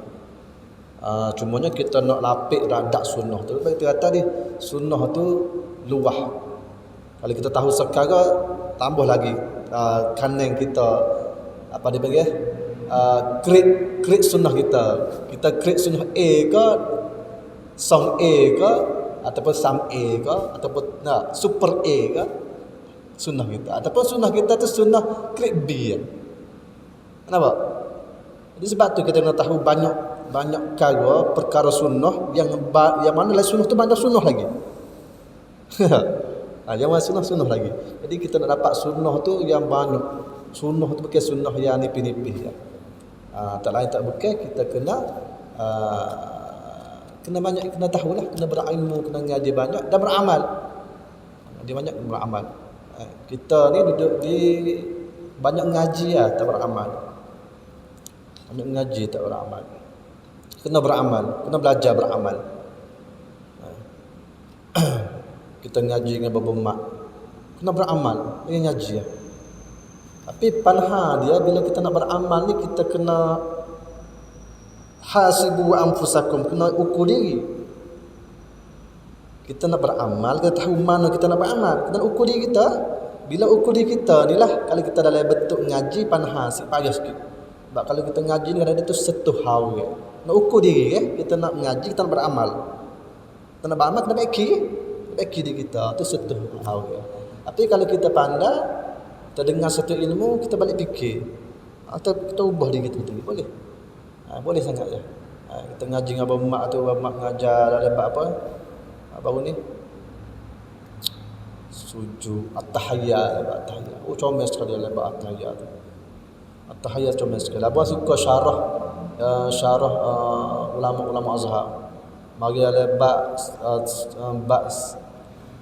Cumanya kita nak lapik radak sunnah tu. Kita kata ni sunnah tu luah. Kalau kita tahu sekarang tambah lagi kaneng kita apa dia panggil create sunnah kita. Kita create sunnah A ke song A ke ataupun sam A ke ataupun super A ke sunnah kita ataupun sunnah kita tu sunnah create B. Kenapa? Jadi sebab tu kita nak tahu banyak perkara sunnah yang mana lagi sunnah tu banyak sunnah lagi. Yang mana sunnah lagi. Jadi kita nak dapat sunnah tu yang banyak. Sunnah tu bukan sunnah yang nipis-nipis ya. Tak lain tak bukan kita kena banyak, kena tahulah, kena berilmu, kena ngaji banyak dan beramal. Dia banyak beramal. Kita ni duduk di banyak ngaji tak beramal. Banyak ngaji tak beramal. Kena beramal, kena belajar beramal. Kita ngaji dengan bapa mak, kena beramal dengan ngaji. Tapi panha dia bila kita nak beramal ni kita kena hasibu anfusakum, kena ukur diri. Kita nak beramal, kita tahu mana kita nak beramal, kita nak ukur diri kita. Bila ukur diri kita ni lah, kalau kita dalam bentuk ngaji panha sikit payah sikit. Sebab kalau kita ngaji ni kadang-kadang tu setuh hawa. Nak ukur diri kita nak mengaji, kita nak beramal. Kita nak beramal, kena baiki diri kita. Itu setuh hawa. Tapi kalau kita pandai, kita dengar satu ilmu, kita balik fikir. Atau kita ubah diri kita sendiri. Boleh. Boleh sangat je. Kita ngaji dengan abang mak tu, abang mak ngajar dalam apa? Baru ni sujud at-tahiyyat, at-tahiyyat. Comel sekali dalam at-tahiyyat tu. At-tahiyyat comel sekali. Abang suka syarah ulama-ulama Azhar. Mari dalam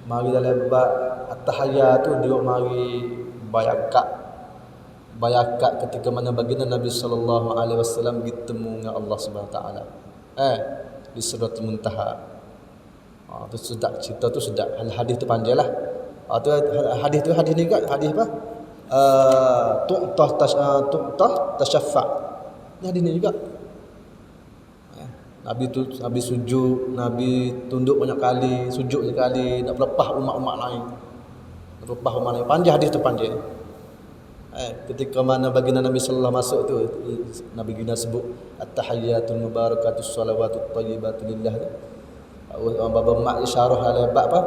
mari dalam at-tahiyyat tu dia mari bayakat ketika mana baginda Nabi sallallahu alaihi wasallam bertemu dengan Allah Subhanahu taala. Di Sidratul Muntaha. Tu sedap, cerita tu sedap. Hadis tu panjanglah. Tu hadis ni kat hadis apa? Tu'tah tasyaffa'. Ni hadis ni juga. Nabi sujud, Nabi tunduk banyak kali, sujud sekali, nak berlepah umat-umat lain. Berlepah umat lain. Panjang hadis tu panjang. Ketika mana baginda Nabi sallallahu masuk tu, Nabi guna sebut at-tahiyyatul mubarakatus salawatut thayyibatu lillah. Bapa mak isyarah dalam bab apa?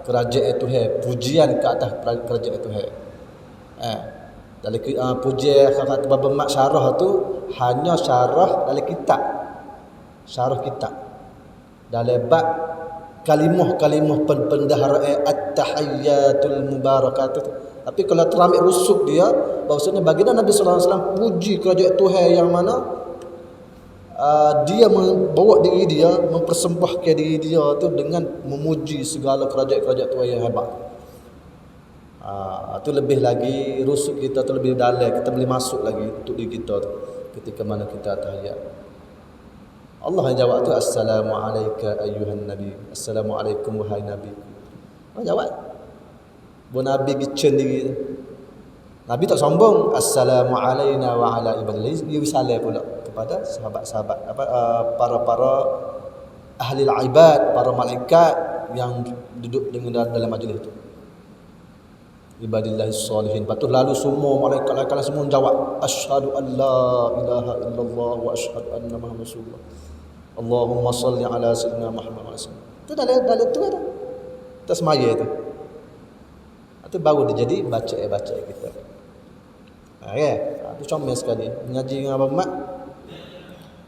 Kerajaan Tuhan, pujian ke atas kerajaan Tuhan. Dalam pujian kata bapa mak syarah tu hanya syarah dalam kitab. Syarah kitab. Dalam bab kalimah-kalimah pendaharaan at-tahiyyatul mubarakatuh. Tapi kalau terambil rusuk dia, bahawasanya baginda Nabi sallallahu alaihi wasallam puji kerajaan Tuhan yang mana dia membawa diri dia, mempersembahkan diri dia tu dengan memuji segala kerajaan-kerajaan Tuhan yang hebat. Tu lebih lagi rusuk kita tu lebih dalam, kita boleh masuk lagi untuk diri kita tu ketika mana kita tahiyat. Allah yang jawab tu, Assalamualaikum ayyuhan nabi. Assalamualaikum wahai nabi. Allah jawab. Bu nabi gicen diri tu. Nabi tak sombong. Assalamualaikum wa ala ibadillah. Dia salam pula kepada sahabat-sahabat para ahli al-ibad, para malaikat yang duduk dengan dalam majlis itu. Ibadillah salihin. Lepas tu lalu semua malaikat-malaikat semua jawab, asyhadu an la ilaha illallah wa asyhadu anna muhammadar rasulullah. Allahumma salli ala sayyidina Muhammad wa sallam. Itu dalam tu ada. Kita semaya tu. Itu baru dia jadi baca kita. Itu comel sekali. Mengaji dengan Abang Mat,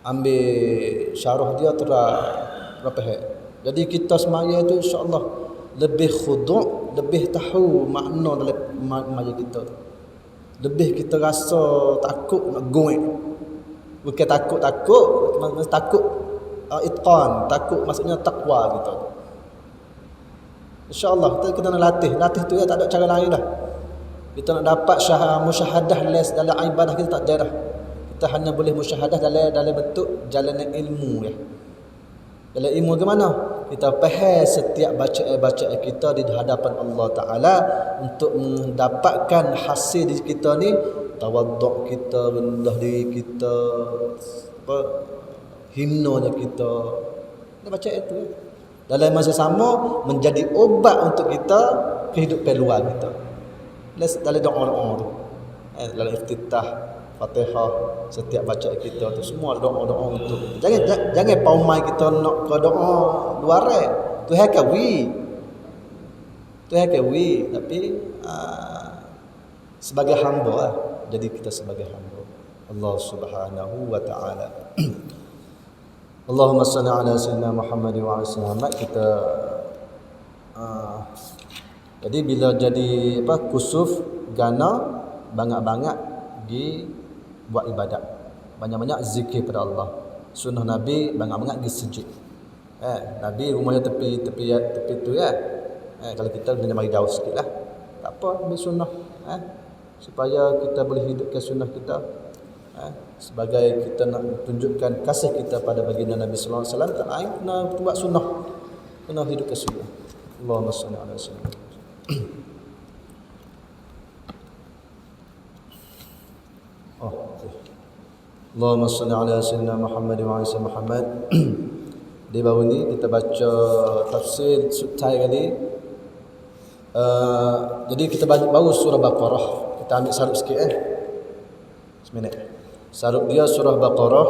ambil syarah dia berapa Jadi kita semaya tu insya-Allah lebih khudu', lebih tahu makna dalam maya kita tu. Lebih kita rasa takut nak goek. Bukan takut, itqan, takut maksudnya takwa kita. Insya-Allah kita kena latih tu ya, tak ada cara lain dah. Kita nak dapat musyahadah dalam ibadah kita tak ada dah. Kita hanya boleh musyahadah dalam bentuk jalanan ilmu ya. Dalam ilmu ke mana? Kita faham setiap bacaan kita di hadapan Allah Ta'ala untuk mendapatkan hasil di kita ni, tawaduk kita, rendah diri kita, hinanya kita. Kita baca itu ya. Dalam masa sama menjadi obat untuk kita kehidupan luar kita. Dalam doa-doa tu. Dalam iftitah Fatihah, setiap bacaan kita tu semua doa-doa untuk. Jangan paumai kita nak ke doa luar tu hakawi. Tapi sebagai hamba lah. Jadi kita sebagai hamba Allah Subhanahu wa taala. Allahumma salli ala sayyidina Muhammad wa ala Muhammad. Kita jadi bila jadi kusuf gana banyak-banyak buat ibadat, banyak-banyak zikir pada Allah. Sunnah Nabi banyak-banyak pergi sujud. Nabi rumahnya tepi tu ya. Kalau kita kena mari jauh sikitlah. Tak apa, ambil sunnah supaya kita boleh hidupkan sunnah kita. Sebagai kita nak tunjukkan kasih kita pada baginda Nabi sallallahu alaihi wasallam, tak lain kena buat sunnah. Kena hidupkan sunnah. Allahumma shalli ala sayyidina Allahumma salli ala sayyidina Muhammad wa ala Muhammad. Di bawah ni kita baca tafsir subtai kali. Jadi kita baru surah Baqarah. Kita ambil sarup sikit seminit. Sarup dia surah Baqarah.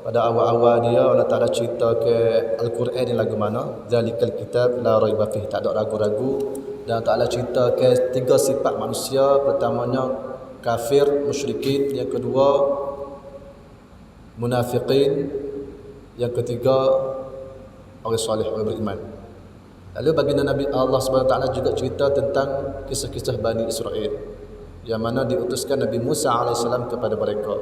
Pada awal-awal dia Allah Ta'ala cerita ke Al-Quran ni lagu mana. Zalikal kitab la raiba fihi, tak ada ragu-ragu. Dan Allah Ta'ala cerita ke 3 sifat manusia. Pertamanya kafir, musyrikin. Yang kedua munafiqin. Yang ketiga orang soleh, orang beriman. Lalu baginda Nabi Allah SWT juga cerita tentang kisah-kisah Bani Israel, yang mana diutuskan Nabi Musa AS kepada mereka,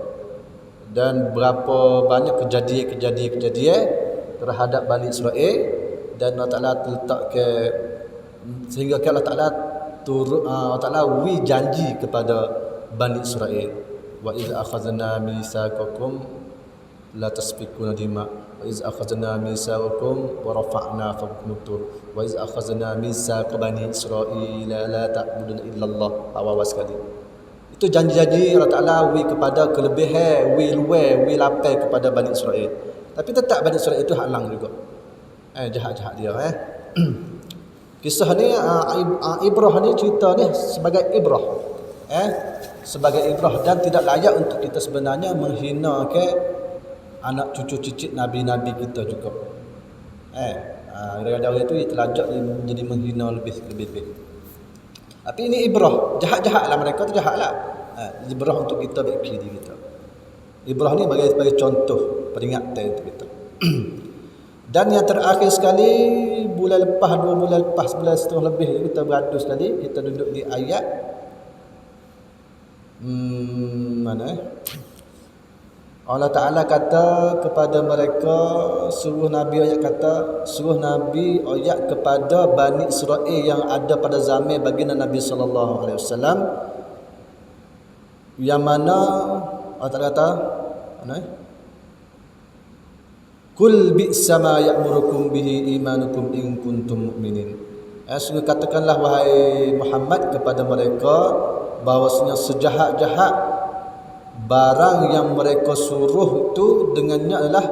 dan berapa banyak kejadian terhadap Bani Israel. Dan Allah Ta'ala letak ke sehingga Allah Ta'ala Allah Ta'ala janji kepada Bani Israel, wa iz akhadna mitsaqakum la tasfikuna dima wa iz akhadna mitsaqakum wa rafa'na fawqakum tur wa iz akhadna mitsaqa bani Israila la ta'buduna illallah. Awal sekali itu janji-janji Allah Ta'ala kepada kelebihan, luar, lapar kepada Bani Israel. Tapi tetap Bani Israel itu halang juga. Jahat-jahat dia Kisah ni ibrah ni, cerita ni sebagai ibrah. Sebagai ibrah, dan tidak layak untuk kita sebenarnya menghina ke anak cucu cicit nabi-nabi kita juga. Dari itu terlajak menjadi menghina lebih. Tapi ini ibrah, jahat-jahatlah mereka tu, jahatlah. Ibrah untuk kita baik diri kita. Ibrah ni sebagai contoh peringatan untuk kita. Dan yang terakhir sekali, bulan lepas, 2 bulan lepas, bulan setengah lebih, kita beradu sekali, kita duduk di ayat mana Allah Ta'ala kata kepada mereka, suruh Nabi ayat kepada Bani Israel yang ada pada zaman baginda Nabi sallallahu alaihi wasallam, yang mana Allah Ta'ala kata Kul bi'sa ma ya'murukum bihi imanukum in kuntum mu'minin. Sungguh katakanlah wahai Muhammad kepada mereka bahwasanya sejahat-jahat barang yang mereka suruh itu dengannya adalah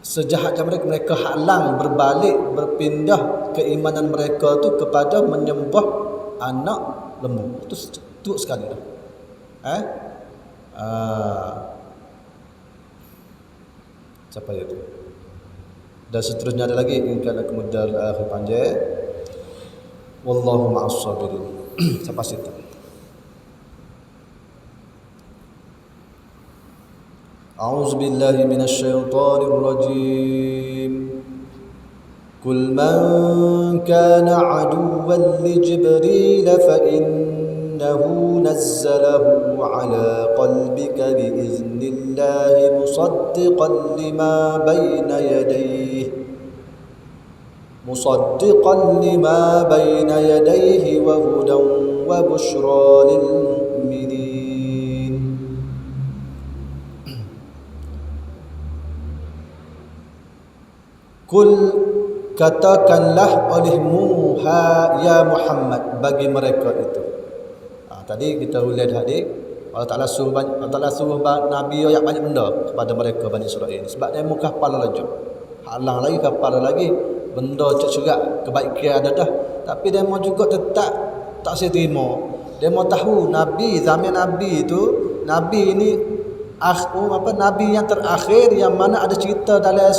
sejahat-jahat mereka halang berbalik berpindah keimanan mereka tu kepada menyembah anak lembu. Itu teruk sekali dah. Siapa itu? Dan seterusnya ada lagi ingkar kemudian akhir panjang. Wallahu ma'as sabirin. Sampai situ. A'udzu billahi minasy syaithanir rajim. Qul man kana 'aduwwan li Jibril fa innahu nazzalahu 'ala qalbika bi idznillah musaddiqan lima bayna yadayhi wa hudan wa bushra lil mu'minin. Kul, katakanlah olehmu ya Muhammad bagi mereka itu. Tadi kita lihat hadis Allah Ta'ala suruh Nabi yang banyak benda kepada mereka Bani Israel. Sebab dia muka kepala laju, halang lagi kepala lagi, benda cerak kebaikan ada dah. Tapi dia mau juga tetap tak terima. Dia mau tahu Nabi, zaman Nabi itu, Nabi ini Nabi yang terakhir yang mana ada cerita dalam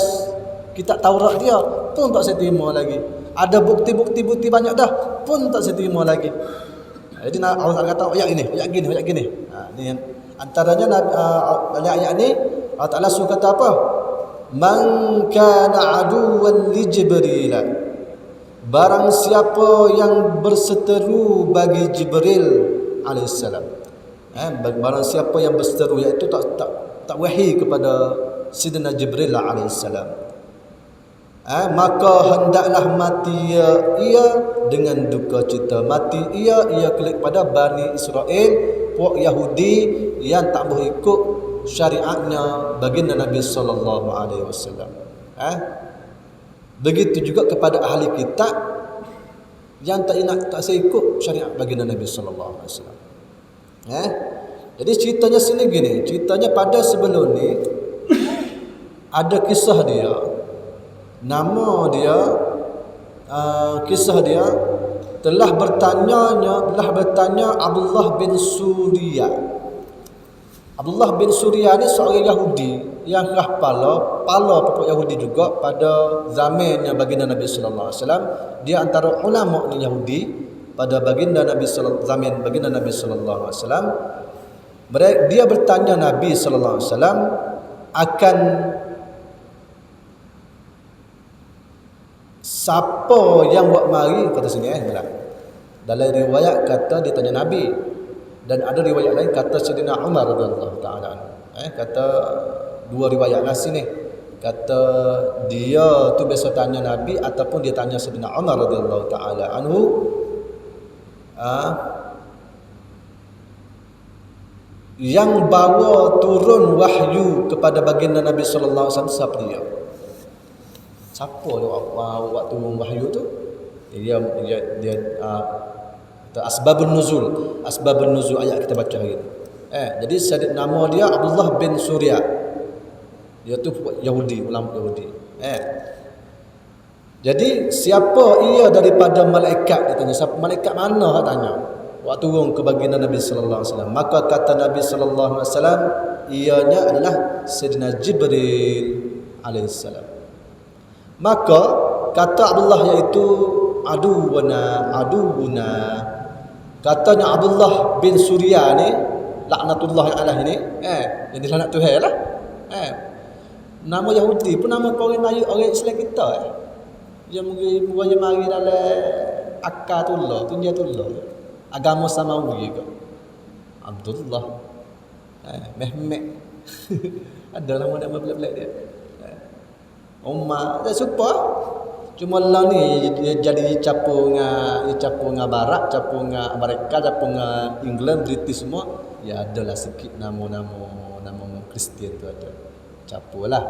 kitab Taurat dia pun tak saya terima lagi. Ada bukti banyak dah pun tak saya terima lagi. Jadi Allah Ta'ala kata ayat gini. Ni antaranya dalam ayat ni Allah Ta'ala suruh kata apa? Man kana aduwan li Jibril. Barang siapa yang berseteru bagi Jibril alaihissalam. Barang siapa yang berseteru, iaitu tak wahyi kepada Sidina Jibril alaihissalam. Maka hendaklah mati ia dengan duka cita. Mati ia klik pada Bani Israel, puak Yahudi yang tak boleh ikut syariatnya baginda Nabi sallallahu alaihi wasallam. Begitu juga kepada ahli kitab yang tak ikut syariat baginda Nabi sallallahu alaihi wasallam. Jadi ceritanya sini gini, ceritanya pada sebelum ni ada kisah dia. Nama dia, kisah dia telah bertanya Abdullah bin Surya. Abdullah bin Surya ni seorang Yahudi yang kepala pokok Yahudi juga pada zamannya baginda Nabi sallallahu alaihi wasallam. Dia antara ulama Yahudi pada baginda Nabi zaman baginda Nabi sallallahu alaihi wasallam. Dia bertanya Nabi sallallahu alaihi wasallam akan siapa yang buat mari, kata sini dalam riwayat kata dia tanya Nabi, dan ada riwayat lain kata Sayyidina Umar radhiyallahu taala kata dua riwayat lah sini, kata dia tu biasa tanya Nabi ataupun dia tanya Sayyidina Umar radhiyallahu taala anhu. Yang bawa turun wahyu kepada baginda Nabi sallallahu alaihi wasallam siapa dia? Siapa waktu wahyu tu? Dia asbabun nuzul ayat kita baca hari ni. Jadi nama dia Abdullah bin Surya. Dia tu Yahudi, ulama Yahudi. Jadi siapa ia daripada malaikat, dia tanya. Siapa malaikat mana, dia tanya. Waktu turun ke baginda Nabi sallallahu alaihi wasallam. Maka kata Nabi sallallahu alaihi wasallam, ianya adalah Sayyidina Jibril alaihissalam. Maka kata Abdullah, iaitu aduuna. Katanya Abdullah bin Surya ni, laknatullah alaih ni, yang dilaknat Tuhan lah. Nama Yahudi pun nama orang Islam kita. Yang mari dalam akatullah, tunjatullah. Agama Samawi ke. Abdullah. Mehmet. Ada nama-nama pelik-pelik dia. Umar tak suka. Cuma lah ni dia jadi campur dengan barat, campur dengan Amerika, campur dengan England, British semua. Ya adalah sikit nama Kristian tu ada. Campur lah.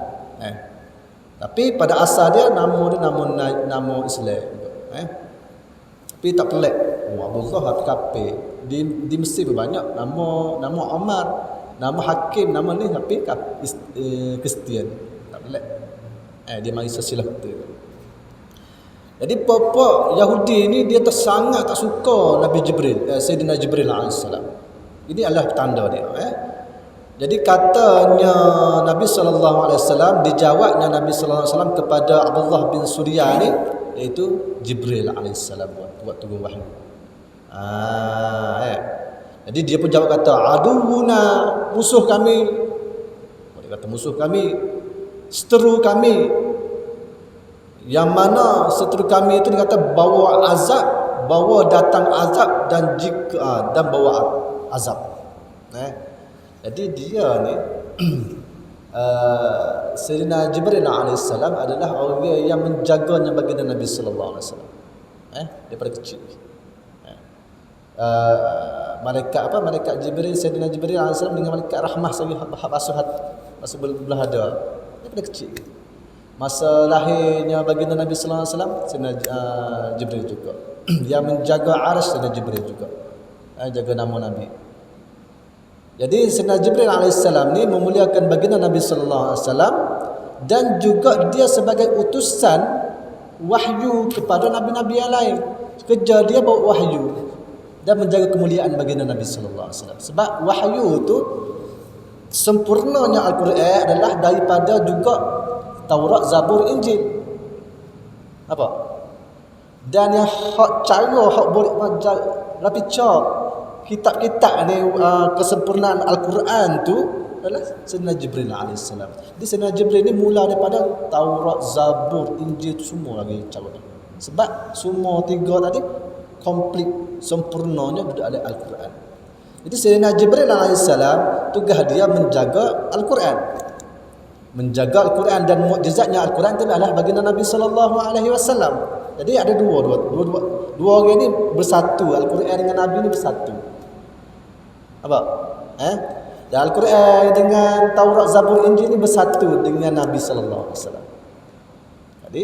Tapi pada asal dia nama Islam. Tapi tak pelik. Abdullah kafir. Di Mesir banyak nama Omar, nama hakim, nama ni tapi Kristian. Tak pelik. Dia mari silsilah tu. Jadi pokok Yahudi ni dia sangat tak suka Nabi Jibril, Sayyidina Jibril alaihissalam. Ini adalah tanda dia. Jadi katanya Nabi sallallahu alaihi wasallam, dijawabnya Nabi sallallahu alaihi wasallam kepada Abdullah bin Surya ni, iaitu Jibril alaihissalam buat turun wahyu. Jadi dia pun jawab kata aduuna, musuh kami. Dia kata musuh kami, seteru kami. Yang mana seteru kami itu dikata bawa azab, bawa datang azab dan bawa azab. Jadi dia ni Sayyidina Jibril alaihissalam adalah orang yang menjaganya baginda Nabi sallallahu alaihi wasallam. Daripada kecil. Malaikat Jibril, Sayyidina Jibril alaihissalam dengan malaikat rahmah sagi masa belah ada daripada kecil. Masa lahirnya baginda Nabi sallallahu alaihi wasallam, Sayyidina Jibril juga. Yang menjaga arsy Sayyidina Jibril juga. Jaga nama Nabi. Jadi Sayyidina Jibril alaihissalam ni memuliakan baginda Nabi sallallahu alaihi wasallam dan juga dia sebagai utusan wahyu kepada nabi-nabi yang lain. Kerja dia bawa wahyu dan menjaga kemuliaan baginda Nabi sallallahu alaihi wasallam. Sebab wahyu itu sempurnanya Al-Quran adalah daripada juga Taurat, Zabur, Injil. Apa? Dan yang cara boleh rapi kitab-kitab ni kesempurnaan Al-Quran tu adalah Sayyidina Jibril alaihissalam. Jadi Sayyidina Jibril ni mula daripada Taurat, Zabur, Injil tu semua lagi cara dia. Sebab semua tiga tadi komplit sempurnanya berada dalam Al-Quran. Jadi Sayyidina Jibril alaihissalam tugas dia menjaga Al-Quran. Menjaga Al-Quran dan mukjizatnya Al-Quran itu adalah baginda Nabi sallallahu alaihi wasallam. Jadi ada dua orang ini bersatu. Al-Quran dengan Nabi ini bersatu. Apa? Dan Al-Quran dengan Taurat, Zabur, Injil ini bersatu dengan Nabi sallallahu alaihi wasallam. Jadi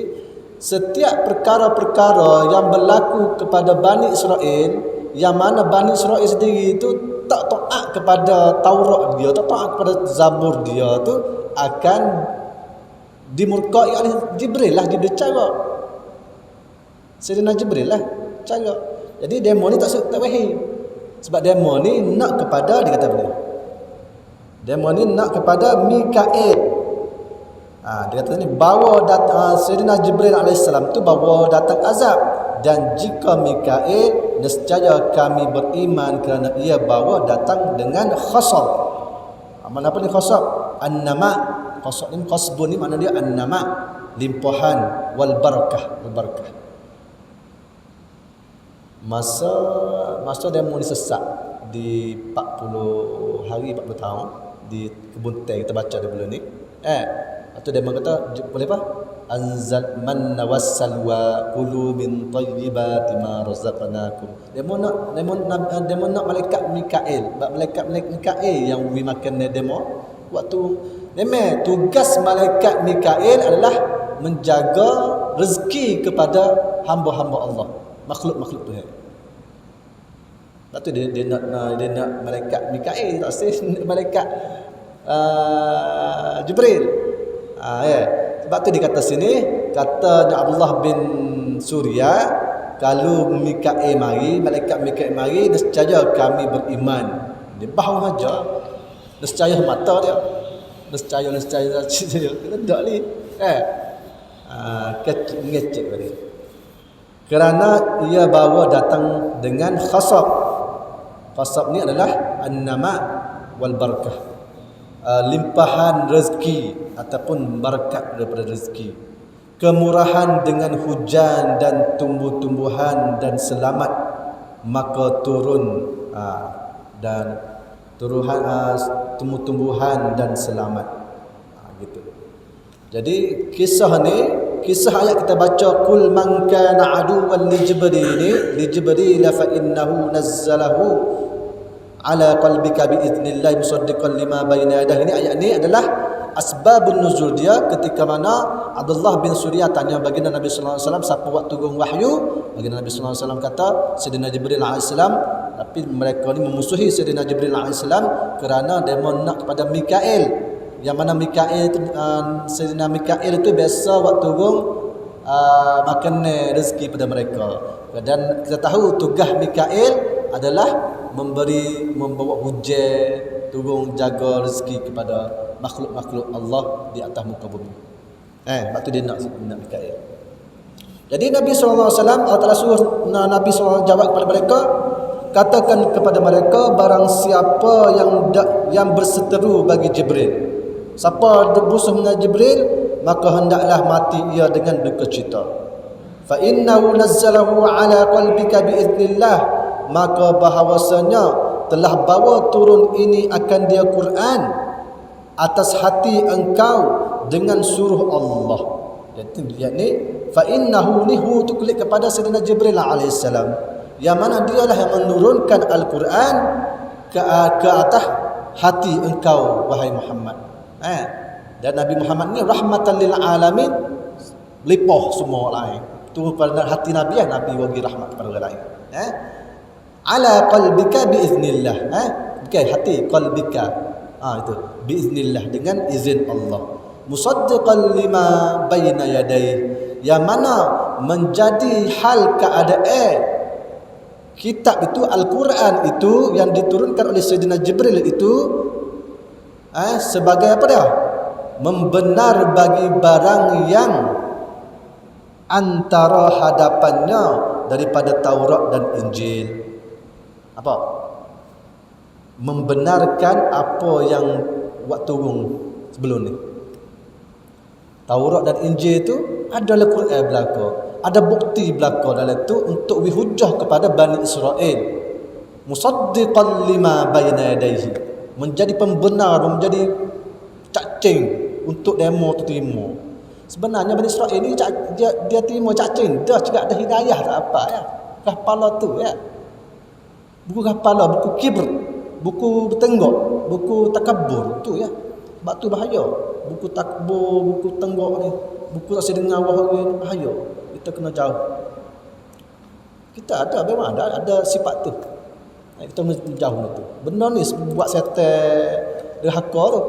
setiap perkara-perkara yang berlaku kepada Bani Israel, yang mana Bani Israel sendiri itu tak taat kepada Taurat dia, tak taat kepada Zabur dia tu, akan dimurkai oleh Jibril lah. Jibril cara Sayyidina Jibril lah cara. Jadi demo ni tak wahai. Sebab demo ni nak kepada, dia kata boleh, demo ni nak kepada Mikail. Dia kata ni bawa datang Sayyidina Jibril alaihissalam tu bawa datang azab, dan jika Mikail, nescaya kami beriman kerana ia bawa datang dengan khasab. Mana apa ni khasab? An-nama. Khasab ni, khasbun ni makna dia an-nama, limpahan, wal barakah, Masa demo ni sesak di 40 hari 40 tahun di kebun teh, kita baca dia bulan ni. Atau demo kata boleh apa? Anzal manna wassalwa kulu min tayyibati ma razaqnakum. Demo nak malaikat Mikail, malaikat Mikail yang we makan demo waktu memang tugas malaikat Mikail adalah menjaga rezeki kepada hamba-hamba Allah, makhluk-makhluk Tuhan. Lepas tu dia nak malaikat Mikail, tak sih malaikat Jibril. Sebab tu dia kata sini, kata Abdullah bin Surya, kalau Mikail mari, malaikat Mikail mari, nescaya kami beriman. Dia bahu aja, nescaya mata dia, nescaya tak ni. Ngecek tadi. Kerana ia bawa datang dengan khasab. Khasab ni adalah an-nama wal barakah. Limpahan rezeki ataupun barakat daripada rezeki, kemurahan dengan hujan dan tumbuh-tumbuhan dan selamat, maka turun dan tumbuh-tumbuhan dan selamat. Gitu. Jadi kisah ayat kita baca kul man kana aduwwan li Jibril fa innahu nazzalahu ala qalbika bi idznillah musaddiqan lima bayna yadayhi. Ini ayat ini adalah asbabun nuzul dia ketika mana Abdullah bin Surya tanya baginda Nabi sallallahu alaihi wasallam siapa waktu turun wahyu. Baginda Nabi sallallahu alaihi wasallam kata Sayyidina Jibril alaihi salam, tapi mereka ni memusuhi Sayyidina Jibril alaihi salam kerana dia nak kepada Mikail. Yang mana Mikail itu Sayyidina Mikail itu biasa waktu turun makan rezeki pada mereka. Dan kita tahu tugas Mikail adalah membawa hujan, turun jaga rezeki kepada makhluk-makhluk Allah di atas muka bumi. Waktu dia nak Mikail. Jadi Nabi SAW, Allah Ta'ala suruh Nabi SAW jawab kepada mereka, katakan kepada mereka, barang siapa yang berseteru bagi Jibril, siapa bermusuh dengan Jibril, maka hendaklah mati ia dengan duka cita. Fa innahu nazzalahu ala qalbika bi idznillah, maka bahawasanya telah bawa turun ini akan dia Quran atas hati engkau dengan suruh Allah. Jadi lihat ni, fa innahu nihu tu klik kepada Sayyidina Jibril alaihi salam, yang mana dialah yang menurunkan Al-Quran ke atas hati engkau wahai Muhammad. Dan Nabi Muhammad ni rahmatan lil alamin, lipoh semua lain. Tu pada hati Nabi Nabi bagi rahmat kepada orang lain. Ala qalbika biiznillah. Bukan hati, qalbika. Itu biiznillah, dengan izin Allah. Musaddiqan lima baina yadayhi, yang mana menjadi hal keadaan kitab itu, Al-Quran itu yang diturunkan oleh Sayyidina Jibril itu sebagai apa dia? Membenar bagi barang yang antara hadapannya daripada Taurat dan Injil. Apa? Membenarkan apa yang waktu turun sebelum ni. Taurat dan Injil itu adalah Quran belaka, ada bukti belaka dalam itu untuk hujah kepada Bani Israel. Musaddiqan lima baina yadayhi, menjadi pembenar, menjadi cacing untuk demo tu terima. Sebenarnya Bani Israel ni dia terima cacing, dia juga ada hidayah tak apa ya. Kepala tu ya. Buku kepala, buku kibr, buku bertenggok, buku takabur tu ya. Sebab tu bahaya. Buku takbur, buku tenggok ni, buku tak sedengar wahai ni bahaya. Kita kena jauh. Kita ada memang ada sifat tu. Kita kena jauh tu. Benda ni buat setan derhaka tu.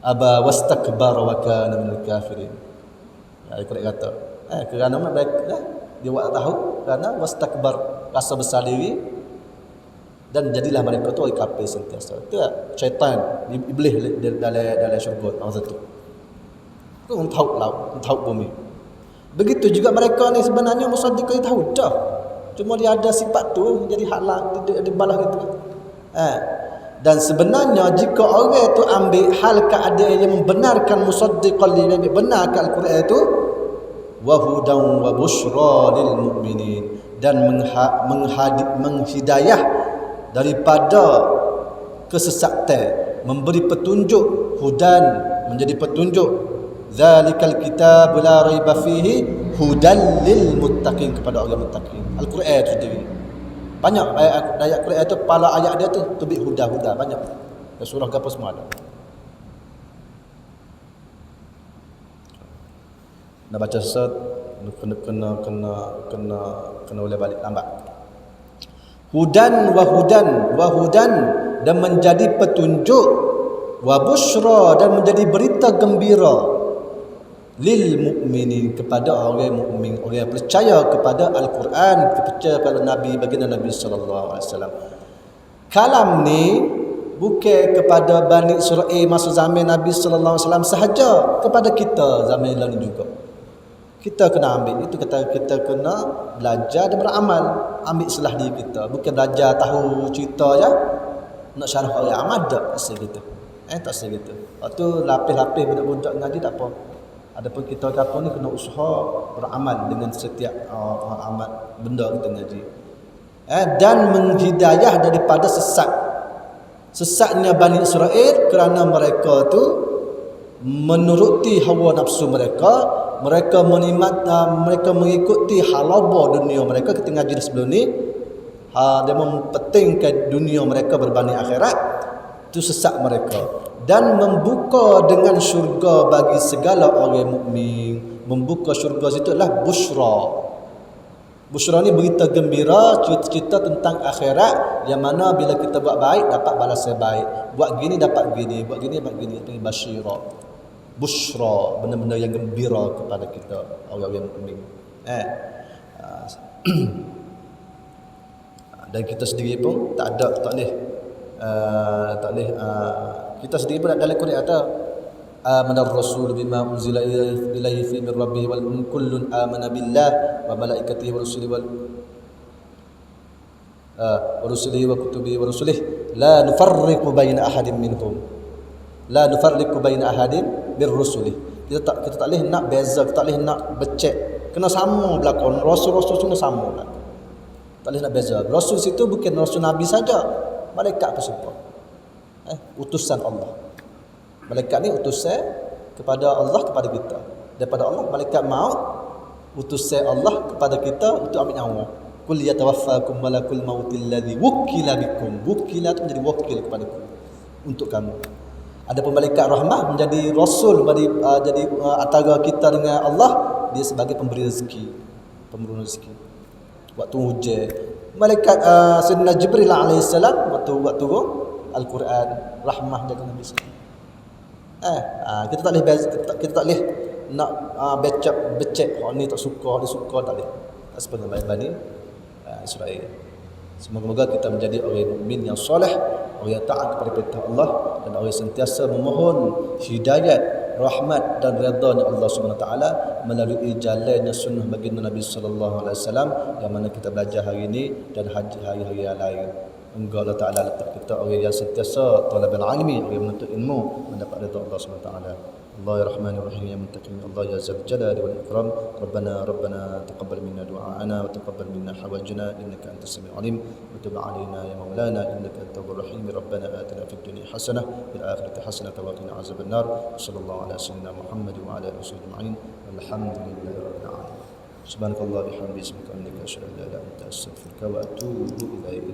Aba wastakbara wa kana minal kafirin. Dia kata, kerana mereka dia buat tahu kerana wastakbar, rasa besar diri, dan jadilah mereka tu orang kafir sentiasa. Itu syaitan, iblis dalam syurga Allah tu. Itu tahu laut, tahu bumi. Begitu juga mereka ni sebenarnya musaddiq tahu dah. Cuma dia ada sifat tu jadi halang, dia balas gitu. Dan sebenarnya jika orang itu ambil hal keadaan yang membenarkan musaddiqan lima, benarkan Al-Quran itu, wa hudan wa busyra lil mu'minin, dan menghidayah daripada kesesatan, memberi petunjuk, hudan menjadi petunjuk, zalikal kitab la raiba fihi hudan lil muttaqin, kepada orang muttaqin. Al-Quran itu sendiri banyak ayat Quran itu, kepala ayat dia tu tubik huda banyak. Surah apa semua ada. Nak baca set kena boleh balik lambat. Hudan wa hudan, dan menjadi petunjuk, wa busyra, dan menjadi berita gembira, lil mukminin, kepada orang mukmin, orang yang percaya kepada Al-Quran, percaya kepada Nabi, baginda Nabi sallallahu alaihi wasallam. Kalam ni bukan kepada Bani Israel masa zaman Nabi sallallahu alaihi wasallam sahaja, kepada kita zaman lain juga. Kita kena ambil itu, kita kena belajar dan beramal. Ambil selah diri kita, bukan belajar tahu cerita je nak syarah orang amal tak asal gitu. Tak asal gitu. Waktu lapis-lapis budak-budak ngaji tak apa. Adapun kita kata ni kena usaha beramal dengan setiap amal benda kita ngaji. Dan menghidayah daripada sesat. Sesatnya Bani Israel kerana mereka tu menuruti hawa nafsu mereka, mereka mengikuti halaba dunia mereka. Kita ngaji sebelum ni, dia mempentingkan dunia mereka berbanding akhirat. Itu sesat mereka. Dan membuka dengan syurga bagi segala orang mukmin. Membuka syurga situ adalah busyra. Busyra ni berita gembira, cerita tentang akhirat, yang mana bila kita buat baik dapat balasan baik, buat gini dapat gini, buat gini dapat gini. Itu basyira, busyra, benda-benda yang gembira kepada kita orang-orang mukmin. Dan kita sendiri pun tak boleh kita sendiri pun dalam Quran ada amanar rasul bima unzila ilaihi fi min rabbih wal kullun amana billah wa malaikatihi wa rusulihi wa kutubihi wa rusulihi la nufarriqu baina ahadin minhum, la nufarriqu baina ahadin bir rusulihi. Kita tak boleh nak beza, kita tak boleh nak becek, kena sama berlakon. Rasul-rasul semua sama lah, tak boleh nak beza. Rasul situ bukan rasul nabi saja, malaikat pun serupa. Utusan Allah. Malaikat ni utusan kepada Allah, kepada kita. Daripada Allah, malaikat maut utusan Allah kepada kita untuk ambil nyawa. Qul yatawaffakum malakul mautil ladzi wukila bikum. Wukila tu menjadi wakil kepadaku, untuk kamu. Adapun malaikat rahmah menjadi rasul, jadi antara kita dengan Allah, dia sebagai pemberi rezeki, waktu hujan. Malaikat Sayyidina Jibril alaihissalam waktu Al-Quran, rahmah jaga Nabi sallallahu alaihi wasallam. Kita tak boleh nak becek hak ni tak suka, dia suka, tak boleh. Tak seperti Bani Israel. Semoga kita menjadi orang mukmin yang soleh, orang yang taat kepada perintah Allah, dan orang yang sentiasa memohon hidayat, rahmat dan redha-Nya Allah Subhanahu Wa Taala melalui jalannya sunnah baginda Nabi sallallahu alaihi wasallam yang mana kita belajar hari ini dan hari-hari yang lain. Semoga Allah Ta'ala letak kita orang yang sentiasa talabul ilmi, orang yang menuntut ilmu, mendapat redha Allah Subhanahu Wa Taala. Allah ya Rahman ya Rahim ya Muttaqin, Allah ya Zal Jalali wal Ikram. Rabbana taqabbal minna du'aana wa taqabbal minna hawajana innaka antas samiul alim wa tub 'alaina ya maulana innaka at-tawwabur rahim. Rabbana atina fid dunya hasanah wa fil akhirati hasanah wa qina azaban nar. Sallallahu ala sayyidina Muhammad wa ala alihi ajma'in. Walhamdulillahi rabbil alamin. Subhanakallah bihamdika asyhadu an la ilaha illa anta astaghfiruka wa atubu ilaik.